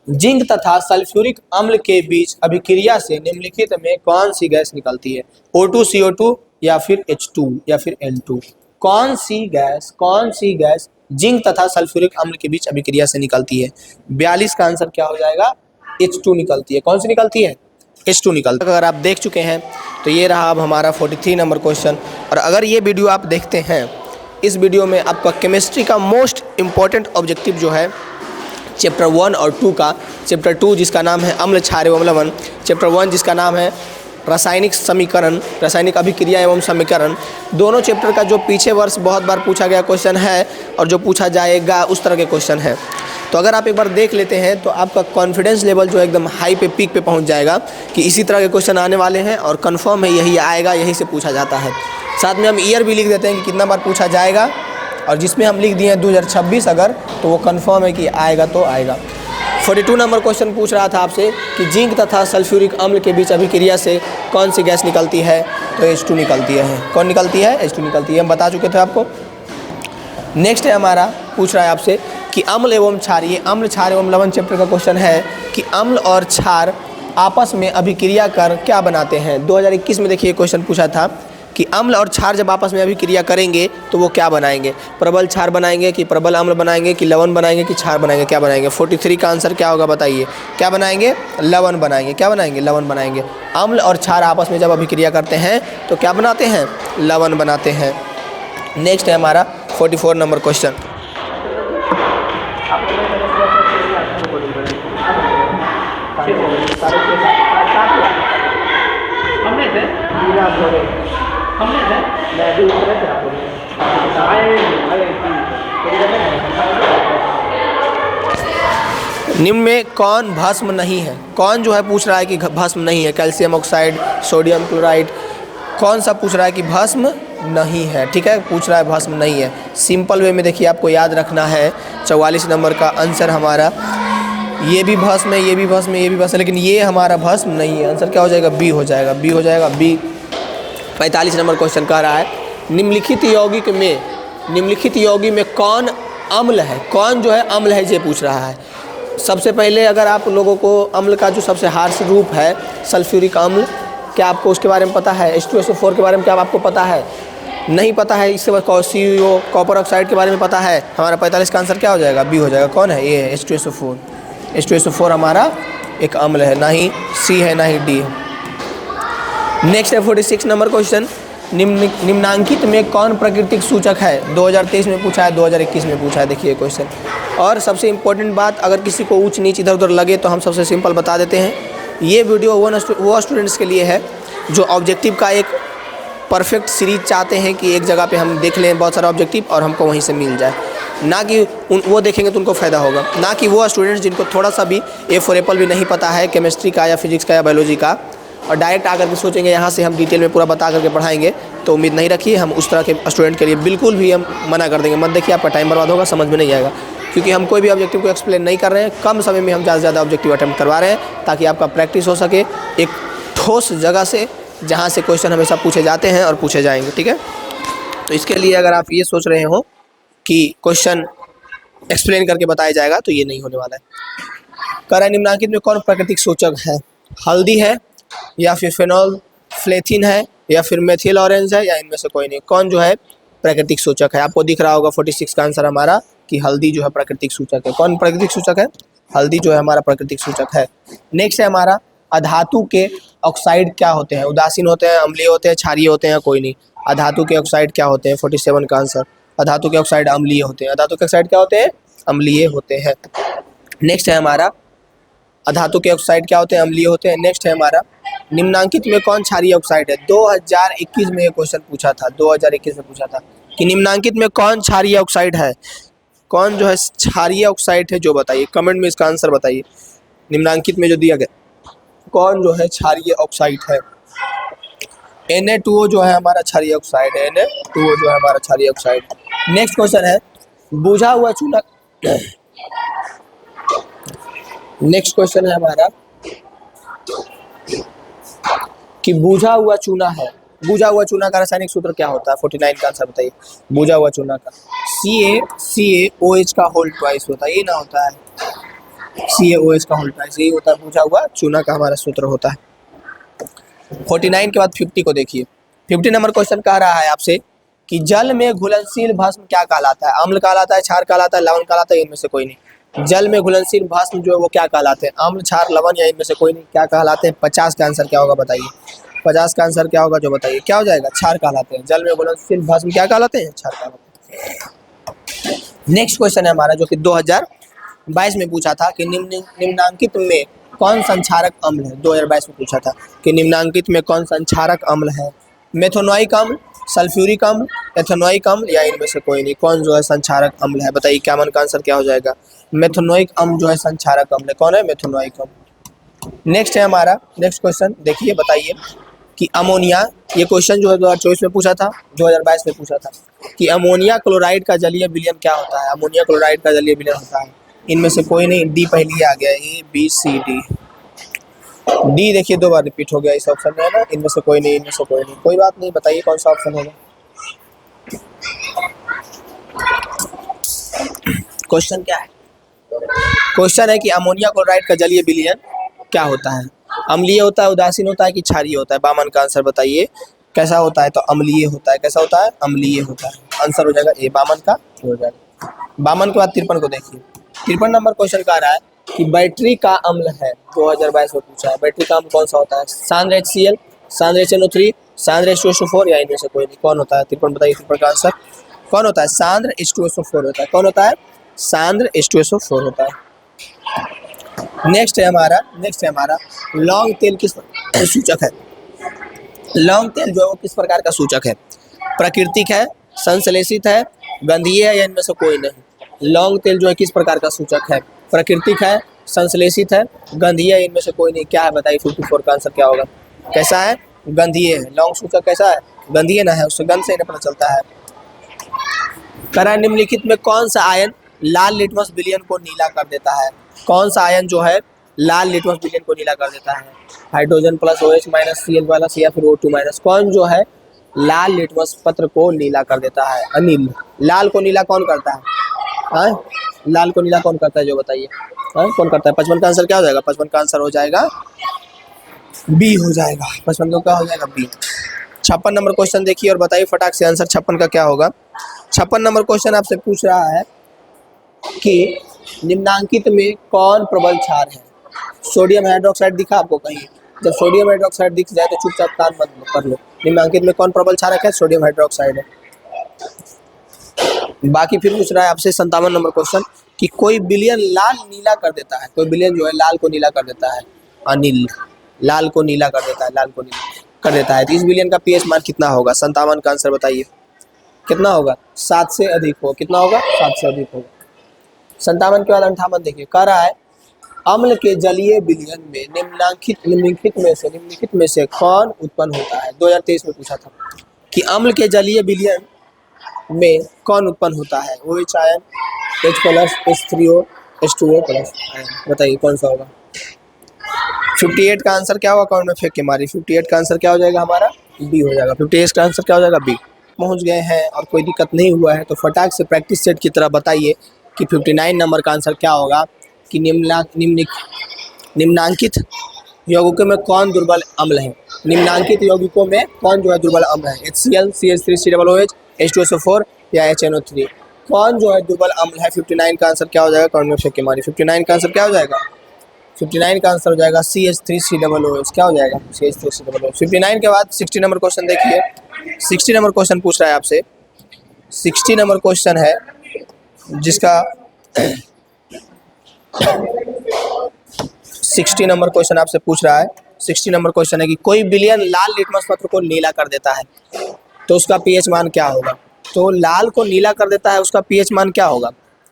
S1: जिंक तथा सल्फ्यूरिक अम्ल के बीच अभिक्रिया से निम्नलिखित में कौन सी गैस निकलती है? O2 CO2 या फिर H2 या फिर N2? कौन सी गैस जिंक तथा सल्फ्यूरिक अम्ल के बीच अभिक्रिया से निकलती है? 42 का आंसर क्या हो जाएगा? H2 निकलती है। कौन सी निकलती है? H2 निकलती है। अगर आप देख चुके हैं तो ये रहा अब हमारा 43 नंबर क्वेश्चन। और अगर ये वीडियो आप देखते हैं, इस वीडियो में आपका केमिस्ट्री का मोस्ट इम्पॉर्टेंट ऑब्जेक्टिव जो है चैप्टर 1 और 2 का, चैप्टर 2 जिसका नाम है अम्ल क्षार एवं लवण, चैप्टर 1 जिसका नाम है रासायनिक समीकरण, रासायनिक अभिक्रिया एवं समीकरण, दोनों चैप्टर का जो पीछे वर्ष बहुत बार पूछा गया क्वेश्चन है और जो पूछा जाएगा उस तरह के क्वेश्चन है। तो अगर आप एक बार देख लेते हैं तो आपका कॉन्फिडेंस लेवल जो है एकदम हाई पे, पीक पे पहुंच जाएगा कि इसी तरह के क्वेश्चन आने वाले हैं और कंफर्म है यही आएगा, यही से पूछा जाता है। साथ में हम ईयर भी लिख देते हैं कि कितना बार पूछा जाएगा, और जिसमें हम लिख दिए हैं 2026 अगर, तो वो कंफर्म है कि आएगा तो आएगा। 42 नंबर क्वेश्चन पूछ रहा था आपसे कि जिंक तथा सल्फ्यूरिक अम्ल के बीच अभिक्रिया से कौन सी गैस निकलती है, तो H2 निकलती है। कौन निकलती है? H2 निकलती है, हम बता चुके थे आपको। नेक्स्ट है हमारा, पूछ रहा है आपसे कि अम्ल एवं क्षार, ये अम्ल क्षार एवं लवण चैप्टर का क्वेश्चन है कि अम्ल और क्षार आपस में अभिक्रिया कर क्या बनाते हैं। 2021 में देखिए क्वेश्चन पूछा था कि अम्ल और क्षार जब आपस में अभिक्रिया करेंगे तो वो क्या बनाएंगे, प्रबल क्षार बनाएंगे कि प्रबल अम्ल बनाएंगे कि लवण बनाएंगे कि क्षार बनाएंगे, क्या बनाएंगे। 43 का आंसर क्या होगा बताइए, क्या बनाएंगे? लवण बनाएंगे। क्या बनाएंगे? लवण बनाएंगे। अम्ल और क्षार आपस में जब अभिक्रिया करते हैं तो क्या बनाते हैं? लवण बनाते हैं। नेक्स्ट है हमारा 44 नंबर क्वेश्चन। निम्न में कौन भस्म नहीं है? कौन जो है पूछ रहा है कि भस्म नहीं है? कैल्शियम ऑक्साइड, सोडियम क्लोराइड, कौन सा पूछ रहा है कि भस्म नहीं है? ठीक है, पूछ रहा है भस्म नहीं है। सिंपल वे में देखिए आपको याद रखना है, 44 नंबर का आंसर हमारा ये भी भस्म है, ये भी भस्म है, ये भी भस्म है, लेकिन ये हमारा भस्म नहीं है। आंसर क्या हो जाएगा? बी हो जाएगा, बी हो जाएगा, बी। 45 नंबर क्वेश्चन कह रहा है निम्नलिखित यौगिक में कौन अम्ल है? कौन जो है अम्ल है, ये पूछ रहा है। सबसे पहले अगर आप लोगों को अम्ल का जो सबसे हार्श रूप है सल्फ्यूरिक अम्ल, क्या आपको उसके बारे में पता है? H2SO4 के बारे में क्या आपको पता है? नहीं पता है। इसके बाद CO, कॉपर ऑक्साइड के बारे में पता है। हमारा 45 का आंसर क्या हो जाएगा? बी हो जाएगा। कौन है? ये है H2SO4। H2SO4 हमारा एक अम्ल है, ना ही सी है ना ही डी है। नेक्स्ट है 46 नंबर क्वेश्चन, निम्नांकित में कौन प्राकृतिक सूचक है? 2023 में पूछा है, 2021 में पूछा है। देखिए क्वेश्चन, और सबसे इम्पोर्टेंट बात, अगर किसी को ऊंच नीच इधर उधर लगे तो हम सबसे सिंपल बता देते हैं, ये वीडियो वो स्टूडेंट्स के लिए है जो ऑब्जेक्टिव का एक परफेक्ट सीरीज चाहते हैं कि एक जगह पे हम देख लें बहुत सारा ऑब्जेक्टिव और हमको वहीं से मिल जाए। ना कि वो देखेंगे तो उनको फ़ायदा होगा, ना कि वो स्टूडेंट्स जिनको थोड़ा सा भी ए फॉर एप्पल भी नहीं पता है केमिस्ट्री का या फिजिक्स का या बायोलॉजी का, और डायरेक्ट आकर के सोचेंगे यहाँ से हम डिटेल में पूरा बता करके पढ़ाएंगे, तो उम्मीद नहीं रखिए। हम उस तरह के स्टूडेंट के लिए बिल्कुल भी हम मना कर देंगे, मत देखिए, आपका टाइम बर्बाद होगा, समझ में नहीं आएगा। क्योंकि हम कोई भी ऑब्जेक्टिव को एक्सप्लेन नहीं कर रहे हैं, कम समय में हम ज़्यादा से ज़्यादा ऑब्जेक्टिव अटेम्प्ट करवा रहे हैं ताकि आपका प्रैक्टिस हो सके एक ठोस जगह से, जहाँ से क्वेश्चन हमेशा पूछे जाते हैं और पूछे जाएंगे। ठीक है, तो इसके लिए अगर आप ये सोच रहे हो कि क्वेश्चन एक्सप्लेन करके बताया जाएगा तो ये नहीं होने वाला है। कह रहा है निम्नलिखित में कौन प्राकृतिक सूचक है? हल्दी है या फिर फेनॉल फ्लेथिन है या फिर मेथिल ऑरेंज है या इनमें से कोई नहीं। कौन जो है प्राकृतिक सूचक है? आपको दिख रहा होगा 46 का आंसर हमारा कि हल्दी जो है प्राकृतिक सूचक है। कौन प्राकृतिक सूचक है? हल्दी जो है हमारा प्राकृतिक सूचक है। नेक्स्ट है हमारा अधातु के ऑक्साइड क्या होते हैं? उदासीन होते हैं, अम्लीय होते हैं, क्षारीय होते हैं, कोई नहीं। अधातु के ऑक्साइड क्या होते हैं? 47 का आंसर, अधातु के ऑक्साइड अम्लीय होते हैं। अधातु के ऑक्साइड क्या होते हैं? अम्लीय होते हैं। नेक्स्ट है हमारा अधातु के ऑक्साइड क्या होते हैं? अम्लीय होते हैं। नेक्स्ट है हमारा निम्नांकित में कौन क्षारीय ऑक्साइड है? 2021 में ये क्वेश्चन पूछा था, 2021 में पूछा था कि निम्नांकित में कौन क्षारीय ऑक्साइड है? कौन जो है क्षारीय ऑक्साइड है जो बताइए, कमेंट में इसका आंसर बताइए। निम्नांकित में जो दिया गया कौन जो है क्षारीय ऑक्साइड है? Na2O जो है हमारा क्षारीय ऑक्साइड है, Na2O जो है हमारा क्षारीय ऑक्साइड। नेक्स्ट क्वेश्चन है बुझा हुआ चूना। नेक्स्ट क्वेश्चन है हमारा कि बुझा हुआ चूना है, बुझा हुआ चूना का रासायनिक सूत्र क्या होता है? 49 का आंसर बताइए। बुझा हुआ चूना का CaOH का होल ट्वाइस होता है, ये ना होता है CaOH का होल ट्वाइस, यही होता है बुझा हुआ चूना का हमारा सूत्र होता है। 49 के बाद 50 को देखिए। 50 नंबर क्वेश्चन कह रहा है आपसे कि जल में घुलनशील भस्म क्या कहलाता है? अम्ल कहलाता है, क्षार कहलाता है, लवण कहलाता है, इनमें से कोई नहीं। जल में घुलनशील भस्म जो है वो क्या कहलाते हैं? अम्ल, क्षार, लवण या इनमें से कोई नहीं। क्या कहलाते हैं? 50 का आंसर क्या होगा बताइए। 50 का आंसर क्या होगा जो बताइए, क्या हो जाएगा? क्षार कहलाते हैं। जल में घुलनशील भस्म क्या कहलाते हैं? क्षार कहलाते हैं। नेक्स्ट क्वेश्चन है हमारा जो कि 2022 में पूछा था कि निम्नांकित में कौन संक्षारक अम्ल है, 2022 में पूछा था कि निम्नांकित में कौन संक्षारक अम्ल है, मेथोनोइक अम्ल, सल्फ्यूरिक अम्ल, एथेनोइक अम्ल या इनमें से कोई नहीं। कौन जो है संक्षारक अम्ल है, बताइए क्या मन का आंसर क्या हो जाएगा। मेथोनोइक अम्ल जो है संक्षारक अम्ल है। कौन है, मेथोनोइक अम्ल। नेक्स्ट है हमारा, नेक्स्ट क्वेश्चन देखिए, बताइए कि अमोनिया, ये क्वेश्चन जो है 2024 में पूछा था, 2022 में पूछा था कि अमोनिया क्लोराइड का जलीय विलयन क्या होता है। अमोनिया क्लोराइड का जलीय विलयन होता है, इनमें से कोई नहीं, डी पहले आ गया, A B C D. D देखिए 2 बार रिपीट हो गया इस ऑप्शन में, है ना, इनमें से कोई नहीं, इनमें से कोई नहीं, कोई बात नहीं, बताइए कौन सा ऑप्शन होगा। क्वेश्चन क्या है, क्वेश्चन है कि अमोनिया क्लोराइड का जलीय विलयन क्या होता है। अम्लीय होता है, उदासीन होता है कि क्षारीय होता है। बामन का आंसर बताइए कैसा होता है, तो अम्लीय होता है। कैसा होता है, अम्लीय होता है। आंसर हो जाएगा ए, बामन का हो जाएगा। बामन के बाद 53 को देखिए, 53 नंबर क्वेश्चन का आ रहा है कि बैटरी का अम्ल है, 2022 में पूछा है, बैटरी का अम्ल कौन सा होता है। सांद्र HCl, सांद्र HNO3, सांद्र H2SO4 या इनमें से कोई नहीं। कौन होता है, 53 बताइए, 53 का आंसर कौन होता है, सांद्र H2SO4 होता है। कौन होता है, सांद्र H2SO4 होता है। नेक्स्ट है हमारा लौंग तेल किस सूचक है। लौंग तेल जो है वो किस प्रकार का सूचक है, प्राकृतिक है, संश्लेषित है, गंधीय है या इनमें से कोई नहीं। लौंग तेल जो है किस प्रकार का सूचक है, प्राकृतिक है, संश्लेषित है, गंधीय है, इनमें से कोई नहीं। क्या है बताइए, 54 का आंसर क्या होगा। कैसा है, गंधीय है। लौंग सूचक कैसा है, गंधीय ना है, उससे गंध से नहीं पता चलता है। करा निम्नलिखित में कौन सा आयन लाल लिटमस विलयन को नीला कर देता है। कौन सा आयन जो है लाल लिटमस विलयन को नीला कर देता है, hydrogen plus OH minus Cl वाला या फिर O2 माइनस। कौन जो है लाल लिटमस पत्र को नीला कर देता है, अनिल। लाल को नीला कौन करता है, हाँ लाल को नीला कौन करता है, जो बताइए, हाँ कौन करता है। 55 का आंसर क्या हो जाएगा, 55 का आंसर हो जाएगा बी हो जाएगा। 55 का क्या हो जाएगा, बी। 56 नंबर क्वेश्चन देखिए और बताइए फटाक से आंसर 56 का क्या होगा। 56 नंबर क्वेश्चन आपसे पूछ रहा है कि निम्नांकित में कौन प्रबल क्षार है। सोडियम हाइड्रोक्साइड दिखा आपको कहीं, जब सोडियम हाइड्रोक्साइड दिख जाए तो चुपचाप कान बंद कर लो। निम्नांकित में कौन प्रबल क्षारक है, सोडियम हाइड्रोक्साइड है। बाकी फिर पूछ रहा है आपसे 57 नंबर क्वेश्चन कि कोई विलयन लाल नीला कर देता है, कोई विलयन जो है लाल को नीला कर देता है, अनिल। लाल को नीला कर देता है, लाल को नीला कर देता है। तो इस विलयन का pH मान कितना होगा, 57 का आंसर बताइए कितना होगा, 7 से अधिक हो। कितना होगा, 7 से अधिक होगा। 57 के बाद 58 देखिए, कह रहा है अम्ल के जलीय विलयन में निम्नलिखित में से कौन उत्पन्न होता है। 2023 में पूछा था कि अम्ल के जलीय विलयन में कौन उत्पन्न होता है। OH ion, H+ H3O H2O plus ion, बताइए कौन सा होगा। 58 का आंसर क्या होगा, कौन में फेंक के मारी। 58 का आंसर क्या हो जाएगा हमारा, बी हो जाएगा। 58 का आंसर क्या हो जाएगा, बी। पहुंच गए हैं और कोई दिक्कत नहीं हुआ है तो फटाक से प्रैक्टिस सेट की तरह बताइए कि 59 नंबर का आंसर क्या होगा कि निम्नांकित यौगिकों में कौन दुर्बल अम्ल है। निम्नांकित यौगिकों में कौन जो है दुर्बल अम्ल है, HCl, CH3COOH, H2SO4 या HNO3। कौन जो है दुर्बल अम्ल है। 59 का आंसर क्या हो जाएगा, कौन में फेंक के मारी। 59 का आंसर क्या हो जाएगा, 59 का आंसर हो जाएगा CH3COOH। क्या हो जाएगा, CH3COOH। 59 के बाद 60 नंबर क्वेश्चन देखिए, 60 नंबर क्वेश्चन पूछ रहा है आपसे। 60 नंबर क्वेश्चन है जिसका 60 नंबर क्वेश्चन आपसे पूछ रहा है। 60 नंबर क्वेश्चन है कि कोई विलयन लाल लिटमस पत्र को नीला कर देता है तो उसका pH मान क्या होगा। तो लाल को नीला कर देता है, उसका pH मान क्या होगा,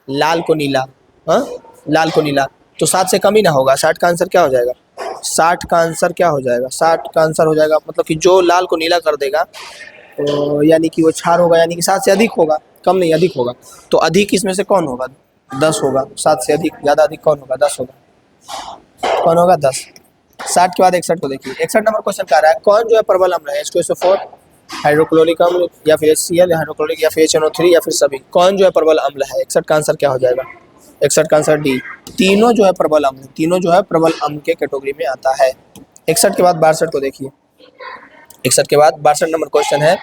S1: लाल को नीला, हाँ लाल को नीला तो 7 से कम ही ना होगा। 60 का आंसर क्या हो जाएगा, 60 का आंसर क्या हो जाएगा, 60 का आंसर हो जाएगा मतलब कि जो लाल को नीला कर देगा तो यानी कि वो क्षार होगा, यानी कि 7 से अधिक होगा, कम नहीं अधिक होगा। तो अधिक इसमें से कौन होगा, 10 होगा। 7 से अधिक, ज़्यादा अधिक कौन होगा, 10 होगा। कौन होगा, 10। 60 के बाद 61 को देखिए। 61 नंबर क्वेश्चन कह रहा है कौन जो है प्रबल अम्ल है, H2SO4, हाइड्रोक्लोरिक अम्ल या फिर HCl, हाइड्रोक्लोरिक या फिर HNO3 या फिर सभी। कौन जो है प्रबल अम्ल है। 61 का आंसर क्या हो जाएगा, 61 का आंसर डी। तीनों जो है प्रबल अम्ल, तीनों जो है प्रबल अम्ल के कैटेगरी में आता है। 61 के बाद 62 को देखिए। 61 के बाद 62 नंबर क्वेश्चन है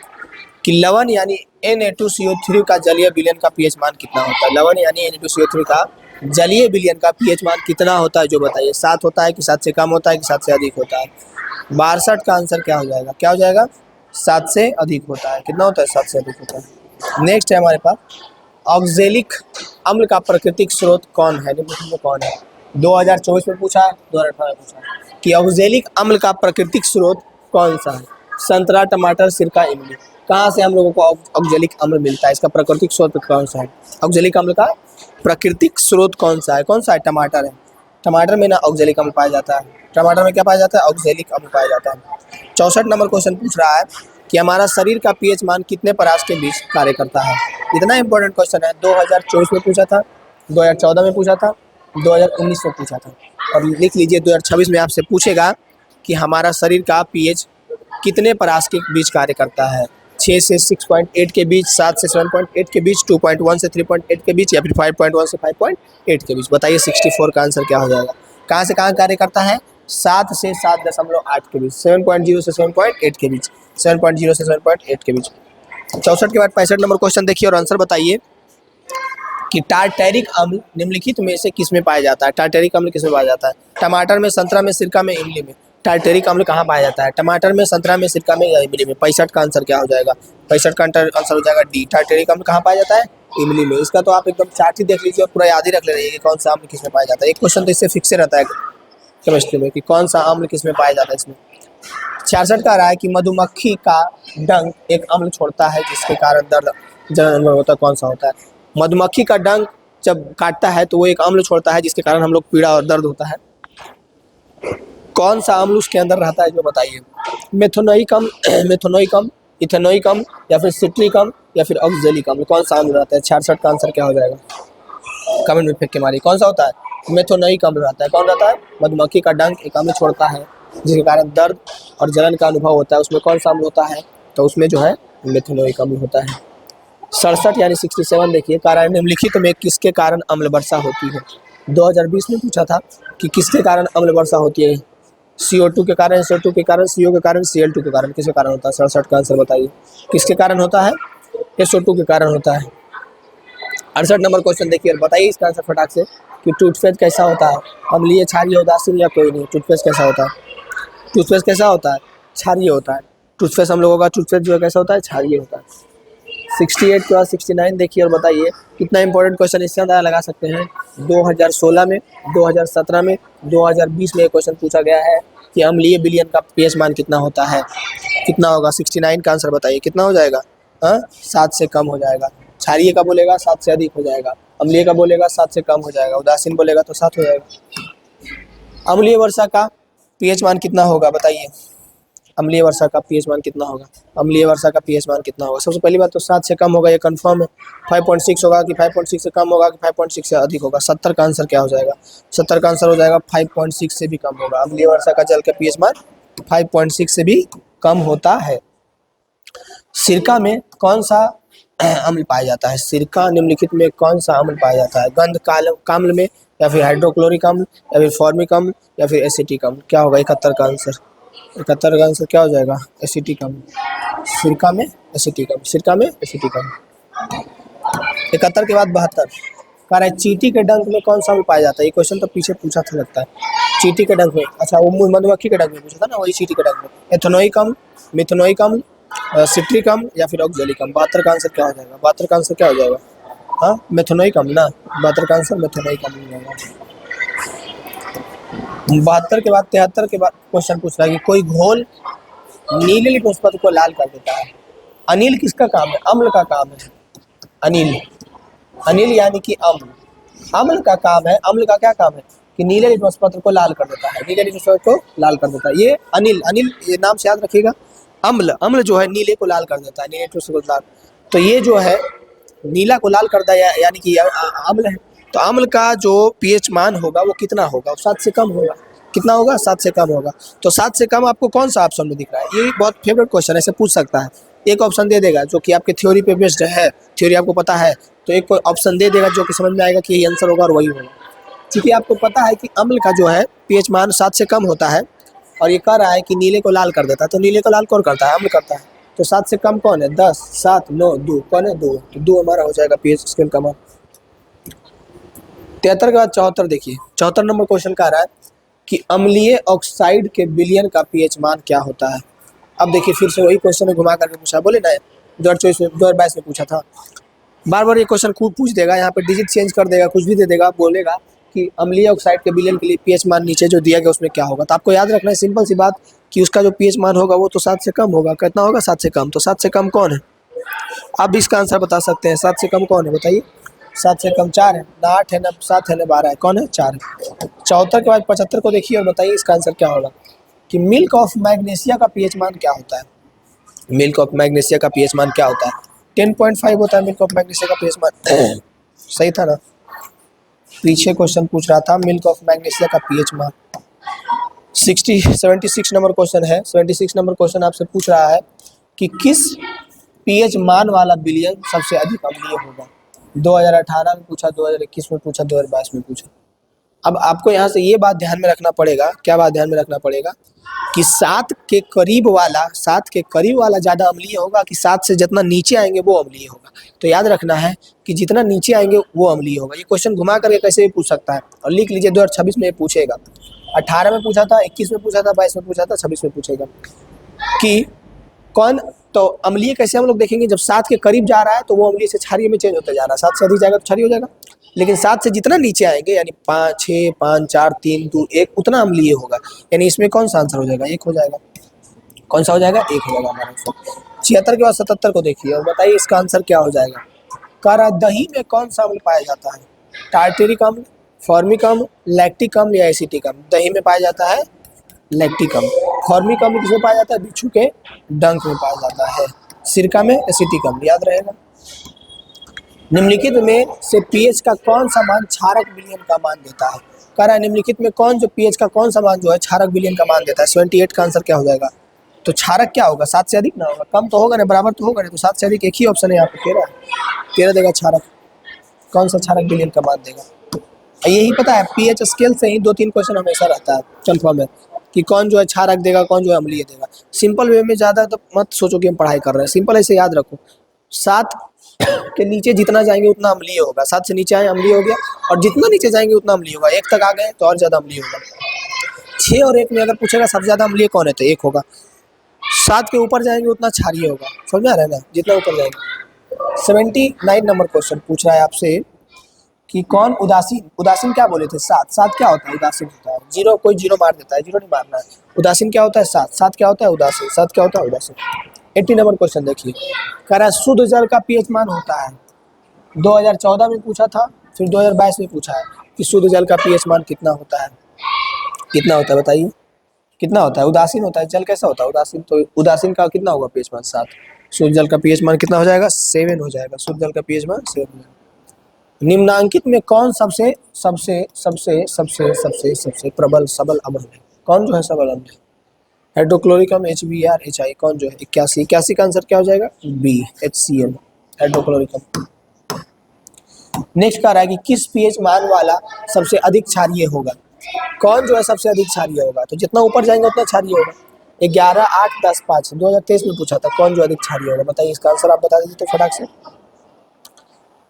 S1: कि लवण यानी Na2CO3 का जलीय विलयन का pH मान कितना होता है। लवण यानी Na2CO3 का जलीय विलयन का pH मान कितना होता है, जो बताइए। 7 होता है कि 7 से कम होता है कि 7 से अधिक होता है। 62 का आंसर क्या हो जाएगा, क्या हो जाएगा, 7 से अधिक होता है। कितना होता है, 7 से अधिक होता है। नेक्स्ट है हमारे पास ऑक्जेलिक अम्ल का प्राकृतिक स्रोत कौन है, निम्नलिखित में कौन है। 2024 में पूछा, 2018 में पूछा कि ऑक्जेलिक अम्ल का प्राकृतिक स्रोत कौन सा है? संतरा, टमाटर, सिरका, इमली। कहाँ से हम लोगों को ऑक्जेलिक अम्ल मिलता है? इसका प्राकृतिक स्रोत कौन सा है? ऑक्जेलिक अम्ल का प्राकृतिक स्रोत कौन सा है? कौन सा है? टमाटर है। टमाटर में ना ऑक्जेलिक अम्ल पाया जाता है। टमाटर में क्या पाया जाता है? ऑक्जेलिक अम्ल पाया जाता है। 64 नंबर क्वेश्चन पूछ रहा है कि हमारा शरीर का पीएच मान कितने परास के बीच कार्य करता है? इतना इंपॉर्टेंट क्वेश्चन है। 2024 में पूछा था, 2014 में पूछा था, 2019 में पूछा था। और लिख लीजिए 2026 में आपसे पूछेगा कि हमारा शरीर का पीएच कितने परास के बीच कार्य करता है? 6 से 6.8 के बीच, 7 से 7.8 के बीच, 2.1 से 3.8 के बीच, या फिर 5.1 से 5.8 के बीच। बताइए 64 का आंसर क्या हो जाएगा? कहाँ से कहाँ कार्य करता है? 7 से 7.8 के बीच, 7.0 से 7.8 के बीच, 7.0 से 7.8 के बीच। 64 के बाद 65 नंबर क्वेश्चन देखिए और आंसर बताइए कि टार्टेरिक अम्ल निम्नलिखित में से किस में पाया जाता है? टार्टेरिक अम्ल किस में पाया जाता है? टमाटर में, संतरा में, सिरका में, इमली में। टार्टेरिक अम्ल कहाँ पाया जाता है? टमाटर में, संतरा में, सिरका में या इमली में? 65 का आंसर क्या हो जाएगा? 65 का आंसर हो जाएगा डी। टार्टेरिक अम्ल कहाँ पाया जाता है? इमली में। इसका तो आप एकदम चार्ट ही देख लीजिए और पूरा याद ही रख ले रही है कि कौन सा अम्ल किस में पाया जाता है। एक क्वेश्चन तो इससे फिक्स रहता है केमिस्ट्री में कि कौन सा अम्ल किस में पाया जाता है इसमें। 66 का रहा है कि मधुमक्खी का डंक एक अम्ल छोड़ता है जिसके कारण दर्द जलन अनुभव होता है। कौन सा होता है? मधुमक्खी का डंक जब काटता है तो वो एक अम्ल छोड़ता है जिसके कारण हम लोग पीड़ा और दर्द होता है। कौन सा अम्ल उसके अंदर रहता है जो बताइए? मेथोनोइक अम्ल, मेथोनोइक अम्ल, इथेनोइक अम्ल, या फिर सिट्रिक अम्ल, या फिर ऑक्जेलिक अम्ल। कौन सा अम्ल रहता है? 66 का आंसर क्या हो जाएगा? कमेंट में फेंक के मारिए। कौन सा होता है? मेथोनोइक अम्ल रहता है। कौन रहता है? मधुमक्खी का डंक एक अम्ल छोड़ता है जिसके कारण दर्द और जलन का अनुभव होता है। उसमें कौन सा अम्ल होता है? तो उसमें जो है मेथोनोइक अम्ल होता है। 67 यानी 67 देखिए, कारण निम्नलिखित में किसके कारण अम्ल वर्षा होती है? 2020 में पूछा था कि किसके कारण अम्ल वर्षा होती है? CO2 के कारण, SO2 के कारण, CO के कारण, Cl2 के कारण। किसके कारण होता है? 67 का आंसर बताइए। किसके कारण होता है? SO2 के कारण होता है। 68 नंबर क्वेश्चन देखिए और बताइए इसका आंसर फटाक से कि टूथपेस्ट कैसा होता है? अम्लीय, क्षारीय, उदासीन या कोई नहीं? टूथपेस्ट कैसा होता है? टूथपेस्ट कैसा होता है? क्षारीय होता है। टूथपेस्ट हम लोगों का टूथपेस्ट जो है कैसा होता है? क्षारीय होता है। 68 के बाद 69 देखिए और बताइए। कितना इंपॉर्टेंट क्वेश्चन, इससे अंदाजा लगा सकते हैं। 2016 में, 2017 में, 2020 में क्वेश्चन पूछा गया है कि अम्लीय विलयन का पीएच मान कितना होता है? कितना होगा? 69 का आंसर बताइए कितना हो जाएगा? 7 से कम हो जाएगा। क्षारीय का बोलेगा 7 से अधिक हो जाएगा। अम्लीय का बोलेगा 7 से कम हो जाएगा। उदासीन बोलेगा तो 7 हो जाएगा। अम्लीय वर्षा का पीएच मान कितना होगा बताइए? अम्लीय वर्षा का पीएच मान कितना होगा? अम्लीय वर्षा का पीएच मान कितना होगा? सबसे पहली बात तो 7 से कम होगा, ये कंफर्म है। 5.6 होगा कि 5.6 से कम होगा कि 5.6 से अधिक होगा? 70 का आंसर क्या हो जाएगा? 70 का आंसर हो जाएगा 5.6 से भी कम होगा। अम्लीय वर्षा का जल का पीएच मान 5.6 से भी कम होता है। सिरका में कौन सा अम्ल पाया जाता है? सिरका निम्नलिखित में कौन सा अम्ल पाया जाता है? गंध काम्ल में, या फिर हाइड्रोक्लोरिक अम्ल, या फिर फॉर्मिक अम्ल, या फिर एसिटिक अम्ल? क्या होगा 71 का आंसर? 71 का आंसर क्या हो जाएगा? एसिटिक अम्ल। सिरका में एसिटिक अम्ल, सिरका में एसिटिक अम्ल। 71 के बाद 72 कह रहा है चींटी के डंक में कौन सा अम्ल पाया जाता है? ये क्वेश्चन तो पीछे पूछा था लगता है। चींटी के डंक में, अच्छा वो मधुमक्खी के डंक में पूछा था ना, वही चींटी के डंक में। एथेनोइक अम्ल, मिथेनोइक अम्ल, सिट्रिक अम्ल, या फिर ऑक्जेलिक अम्ल? 72 का आंसर क्या हो जाएगा? 72 का आंसर क्या हो जाएगा? हाँ, मेथेनोइक अम्ल ना। 72 का आंसर मेथेनोइक अम्ल हो जाएगा। 72 के बाद 73 के बाद क्वेश्चन पूछ रहा है कि कोई घोल नीले लिटमस पत्र को लाल कर देता है। अनिल किसका काम है? अम्ल का काम है। अनिल, अनिल यानी कि अम्ल, अम्ल का काम है। अम्ल का क्या काम है? कि नीले लिटमस पत्र को लाल कर देता है। नीले लिटमस पत्र को लाल कर देता है ये अनिल। अनिल ये नाम से याद रखिएगा। अम्ल, अम्ल जो है नीले को लाल कर देता है, नीले लिटमस को लाल। तो ये जो है नीला को लाल कर दिया यानी कि अम्ल है। तो अम्ल का जो पीएच मान होगा वो कितना होगा? 7 से कम होगा। कितना होगा? 7 से कम होगा। तो 7 से कम आपको कौन सा ऑप्शन में दिख रहा है? ये बहुत फेवरेट क्वेश्चन है, ऐसे पूछ सकता है। एक ऑप्शन दे देगा जो कि आपके थ्योरी पे बेस्ड है, थ्योरी आपको पता है, तो एक ऑप्शन दे देगा जो कि समझ में आएगा कि यही आंसर होगा और वही होगा। क्योंकि आपको पता है कि अम्ल का जो है पीएच मान 7 से कम होता है और ये कह रहा है कि नीले को लाल कर देता है। तो नीले को लाल कौन करता है? अम्ल करता है। तो 7 से कम कौन है? 10, 7, 9, 2 कौन है? 2। तो 2 हमारा हो जाएगा पीएच स्केल का मान। 73 के बाद 74 देखिए। 74 नंबर क्वेश्चन कह रहा है कि अम्लीय ऑक्साइड के विलयन का पीएच मान क्या होता है? अब देखिए फिर से वही क्वेश्चन में घुमा करके पूछा, बोले ना 2022 में पूछा था। बार बार ये क्वेश्चन खूब पूछ देगा, यहाँ पे डिजिट चेंज कर देगा, कुछ भी दे देगा, बोलेगा कि अम्लीय ऑक्साइड के विलयन के लिए पीएच मान नीचे जो दिया गया उसमें क्या होगा। तो आपको याद रखना है सिंपल सी बात कि उसका जो पीएच मान होगा वो तो 7 से कम होगा। कितना होगा? 7 से कम। तो 7 से कम कौन है? आप भी इसका आंसर बता सकते हैं। 7 से कम कौन है बताइए? 7 से कम 4 है, ना 8 है, ना 7 है, ना 12 है। कौन है? 4 है। 74 के बाद 75 को देखिए और बताइए इसका आंसर क्या होगा कि मिल्क ऑफ मैग्नीशिया का पीएच मान क्या होता है। मिल्क ऑफ मैग्नीशिया का पीएच मान क्या होता है? 10.5 होता है मिल्क ऑफ मैग्नीशिया का पीएच मान। सही था ना? पीछे क्वेश्चन पूछ रहा था मिल्क ऑफ मैग्नीशिया का पीएच मान। 76 नंबर क्वेश्चन है। 76 नंबर क्वेश्चन आपसे पूछ रहा है कि किस पीएच मान वाला विलयन सबसे अधिक अम्लीय होगा। 2018 में पूछा, 2021 में पूछा, 2022 में पूछा। अब आपको यहाँ से ये बात ध्यान में रखना पड़ेगा। क्या बात ध्यान में रखना पड़ेगा कि 7 के करीब वाला ज़्यादा अम्लीय होगा कि 7 से जितना नीचे आएंगे वो अम्लीय होगा। तो याद रखना है कि जितना नीचे आएंगे वो अम्लीय होगा। ये क्वेश्चन घुमा करके कैसे भी पूछ सकता है और लिख लीजिए 2026 में ये पूछेगा। 18 में पूछा था, 21 में पूछा था, 22 में पूछा था, 26 में पूछेगा कि कौन। तो अम्लीय कैसे हम लोग देखेंगे? जब 7 के करीब जा रहा है तो वो अम्लीय से क्षारीय में चेंज होता जा रहा है। 7 से अधिक जाएगा तो क्षारीय हो जाएगा। लेकिन 7 से जितना नीचे आएंगे यानी 5, 6, 5, 4, 3, 2, 1 उतना अम्लीय होगा। यानी इसमें कौन सा आंसर हो जाएगा? 1 हो जाएगा। कौन सा हो जाएगा? 1 हो जाएगा हमारा आंसर। 76 के बाद 77 को देखिए और बताइए इसका आंसर क्या हो जाएगा। करा दही में कौन सा अम्ल पाया जाता है? टार्टेरिक अम्ल, फॉर्मिक अम्ल, लैक्टिक अम्ल या एसिटिक अम्ल? दही में पाया जाता है लैक्टिक अम्ल। फॉर्मिक अम्ल किसमें पाया जाता है? बिच्छू के डंक में पाया जाता है। सिरका में एसिटिक अम्ल। याद रहेगा। निम्नलिखित में से पीएच का कौन सा मान क्षारक विलयन का मान देता है? कह रहा है निम्नलिखित में कौन जो पीएच का कौन सा मान जो है क्षारक विलयन का मान देता है। 78 का आंसर क्या हो जाएगा? तो क्षारक क्या होगा? 7 से अधिक ना होगा, कम तो होगा ना, बराबर तो होगा ना। तो 7 से अधिक एक ही ऑप्शन है यहाँ पे 13 है। 13 देगा क्षारक। कौन सा क्षारक विलयन का मान देगा? यही पता है पीएच स्केल से ही 2-3 क्वेश्चन हमेशा रहता है कंफर्म है कि कौन जो है क्षारक देगा, कौन जो है अम्लीय देगा। सिंपल वे में ज़्यादा तो मत सोचो कि हम पढ़ाई कर रहे हैं। सिंपल ऐसे याद रखो 7 के नीचे जितना जाएंगे उतना अम्लीय होगा। 7 से नीचे आए अम्लीय हो गया और जितना नीचे जाएंगे उतना अम्लीय होगा। 1 तक आ गए तो और ज़्यादा अम्लीय होगा। 6 और 1 में अगर पूछेगा सबसे ज़्यादा अम्लीय कौन है तो 1 होगा। 7 के ऊपर जाएंगे उतना क्षारीय होगा। समझ में आ रहा है ना? जितना ऊपर जाएंगे। 79 नंबर क्वेश्चन पूछ रहा है आपसे कि कौन उदासीन क्या बोले थे? 7 क्या होता है? उदासीन होता है। 0 कोई 0 मार देता है, 0 नहीं मारना है। उदासीन क्या होता है? 7 क्या होता है? उदासीन। 7 क्या होता है? उदासीन। 80 नंबर क्वेश्चन देखिए। कह रहा है शुद्ध जल का पीएच मान होता है। 2014 में पूछा था, फिर 2022 में पूछा है कि शुद्ध जल का पीएच मान कितना होता है? कितना होता है बताइए? कितना होता है? उदासीन होता है। जल कैसा होता है? उदासीन। तो उदासीन का कितना होगा पीएच मान? 7। शुद्ध जल का पीएच मान कितना हो जाएगा? 7 हो जाएगा। शुद्ध जल का पीएच मान 7 हो जाएगा। निम्नांकित में कौन सबसे सबसे सबसे सबसे सबसे सबसे प्रबल सबल अम्ल है? कौन जो है सबल अम्ल है? हाइड्रोक्लोरिक अम्ल HBr HI। कौन जो है? 81 का आंसर क्या हो जाएगा? B HCl हाइड्रोक्लोरिक अम्ल। नेक्स्ट कह रहा है कि किस पीएच मान वाला सबसे अधिक क्षारीय होगा? कौन जो है सबसे अधिक क्षारीय होगा? तो जितना ऊपर जाएंगे उतना क्षारीय होगा। 11, 8, 10, 5 2023 में पूछा था कौन जो अधिक क्षारीय होगा। बताइए इसका आंसर आप बता दीजिए तो फटाक से।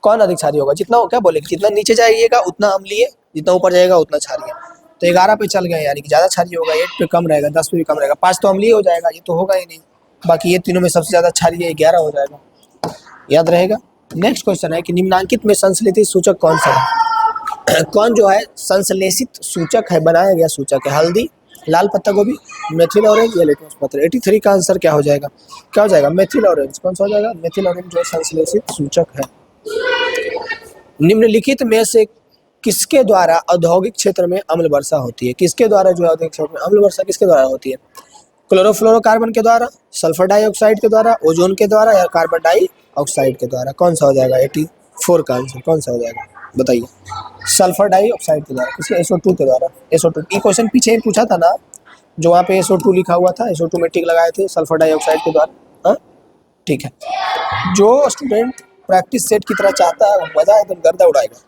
S1: कौन अधिक क्षारीय होगा? जितना क्या बोले, जितना नीचे जाइएगा उतना अम्लीय, जितना ऊपर जाएगा उतना क्षारीय। तो 11 पे चल गए यानी कि ज़्यादा क्षारीय होगा। 8 पे कम रहेगा, 10 पे भी कम रहेगा। 5 तो अम्लीय हो जाएगा, ये तो होगा ही नहीं। बाकी ये तीनों में सबसे ज़्यादा क्षारीय 11 हो जाएगा। याद रहेगा। नेक्स्ट क्वेश्चन है कि निम्नांकित में संश्लेषित सूचक कौन सा है? कौन जो है संश्लेषित सूचक है, बनाया गया सूचक है? हल्दी, लाल पत्ता गोभी, मेथिल ऑरेंज या लिटमस पत्र? 83 का आंसर क्या हो जाएगा? क्या हो जाएगा? Methyl orange. कौन सा हो जाएगा? मेथिल ऑरेंज जो है संश्लेषित सूचक है। निम्नलिखित में से किसके द्वारा औद्योगिक क्षेत्र में अम्ल वर्षा होती है? किसके द्वारा जो है औद्योगिक क्षेत्र में अम्ल वर्षा किसके द्वारा होती है? क्लोरोफ्लोरोकार्बन के द्वारा, सल्फर डाइऑक्साइड के द्वारा, ओजोन के द्वारा या कार्बन डाइऑक्साइड के द्वारा? कौन सा हो जाएगा? 84 का आंसर कौन सा हो जाएगा बताइए? सल्फर डाइऑक्साइड के द्वारा। किसके? SO2 के द्वारा। SO2 ये क्वेश्चन पीछे ही पूछा था ना, जो वहाँ पे SO2 लिखा हुआ था, SO2 में टिक लगाए थे सल्फर डाइऑक्साइड के द्वारा। हाँ ठीक है। जो स्टूडेंट प्रैक्टिस सेट की तरह चाहता है वो मजा एकदम गर्दा उड़ाएगा।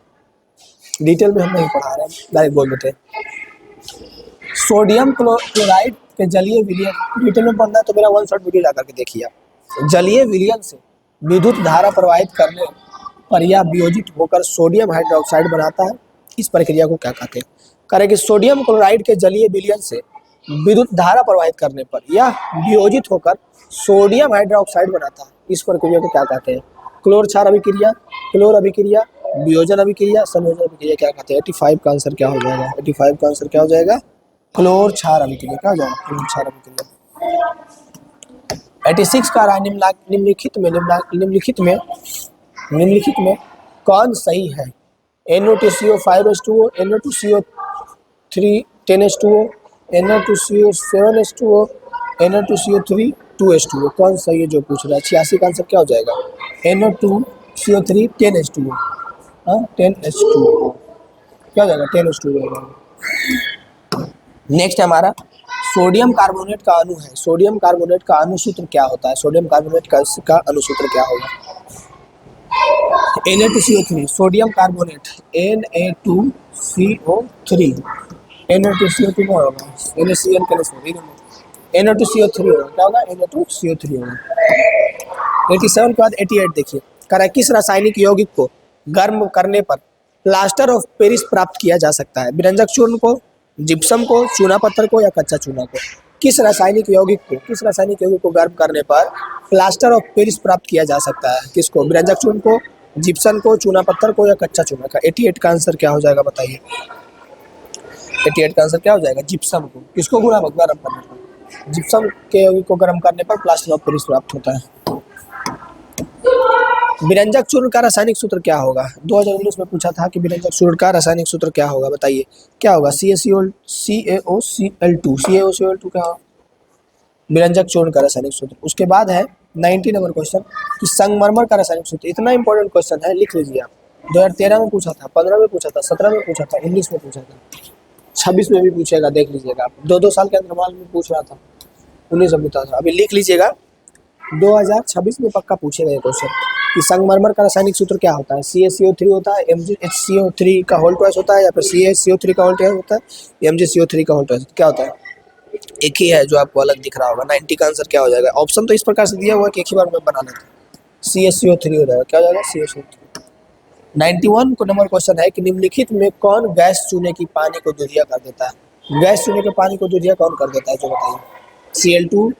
S1: डिटेल में हम नहीं पढ़ा रहे हैं, डायरेक्ट बोल देते हैं। सोडियम क्लोराइड के जलीय विलयन, डिटेल में पढ़ना है तो मेरा 1 शॉट वीडियो जाकर के देखिए आप। जलीय विलयन से विद्युत धारा प्रवाहित करने पर यह वियोजित होकर सोडियम हाइड्रोक्साइड बनाता है। इस प्रक्रिया को क्या कहते हैं? करें कि सोडियम क्लोराइड के जलीय विलयन से विद्युत धारा प्रवाहित करने पर यह वियोजित होकर सोडियम हाइड्रोक्साइड बनाता है। इस प्रक्रिया को क्या कहते हैं? क्लोर क्षार अभिक्रिया, क्लोर अभिक्रिया, वियोजन अभिक्रिया, संयोजन अभिक्रिया क्या कहते हैं? 85 का आंसर क्या हो जाएगा? 85 का आंसर क्या हो जाएगा? क्लोर क्षार अभिक्रिया। क्या हो जाएगा? क्लोर क्षार अभिक्रिया। 86 का रहा निम्नलिखित में कौन सही है? NO2CO 5H2O, NO2CO3 10H2O, NO2CO 7H2O, NO2CO3 2H2O। कौन सही है जो पूछ रहा है? 86 का आंसर क्या हो जाएगा? NO2CO3 10H2O। हाँ 10H2O क्या हो जाएगा? 10H2O। नेक्स्ट हमारा सोडियम कार्बोनेट का अणु है। सोडियम कार्बोनेट का अणुसूत्र क्या होता है? सोडियम कार्बोनेट का अणुसूत्र क्या होगा? Na2CO3 sodium carbonate Na2CO3 Na2CO3 क्या होगा? NaCl का Na2CO3 होगा। क्या होगा? Na2CO3 होगा। 87 के बाद 88 देखिए, किस रासायनिक यौगिक को गर्म करने पर प्लास्टर ऑफ पेरिस प्राप्त किया जा सकता है? विरंजक चूर्ण को, जिप्सम को, चूना पत्थर को या कच्चा चूना को? किस रासायनिक यौगिक को गर्म करने पर प्लास्टर ऑफ पेरिस प्राप्त किया जा सकता है? किसको? विरंजक चूर्ण को, जिप्सम को, चूना पत्थर को या कच्चा चूना का? 88 का आंसर क्या हो जाएगा बताइए? 88 का आंसर क्या हो जाएगा? जिप्सम को। किसको गर्म करने पर? जिप्सम के यौगिक को गर्म करने पर प्लास्टर ऑफ पेरिस प्राप्त होता है। विरंजक चूर्ण का रासायनिक सूत्र क्या होगा? 2019 में पूछा था कि विरंजक चूर्ण का रासायनिक सूत्र क्या होगा? बताइए क्या होगा? CaCO2 क्या होगा? विरंजक चूर्ण का रासायनिक सूत्र। उसके बाद है 90 नंबर क्वेश्चन कि संगमरमर का रासायनिक सूत्र। इतना इंपॉर्टेंट क्वेश्चन है, लिख लीजिए आप। 2013 में पूछा था, 15 में पूछा था, 17 में पूछा था, 19 में पूछा था, 26 में भी पूछेगा, देख लीजिएगा आप। 2-2 साल के अंतराल में पूछ रहा था, 19 में पूछा था। अभी लिख लीजिएगा, 2026 में पक्का पूछेगा ये क्वेश्चन कि संगमरमर का रासायनिक सूत्र क्या होता है? CaCO3 होता है, MgHCO3 का होल ट्वाइस होता है, या फिर CaCO3 का होल ट्वाइस होता है, MgCO3 का होल ट्वाइस क्या होता है? एक ही है जो आपको अलग दिख रहा होगा। 90 का आंसर क्या हो जाएगा? ऑप्शन तो इस प्रकार से दिया हुआ है कि एक ही बार में बना लेते हैं। CaCO3 हो जाएगा। क्या हो जाएगा? CaCO3। 91 को नंबर क्वेश्चन है कि निम्नलिखित में कौन गैस चूने की पानी को दूधिया कर देता है? गैस चूने के पानी को दूधिया कौन कर देता है जो बताइए? Cl2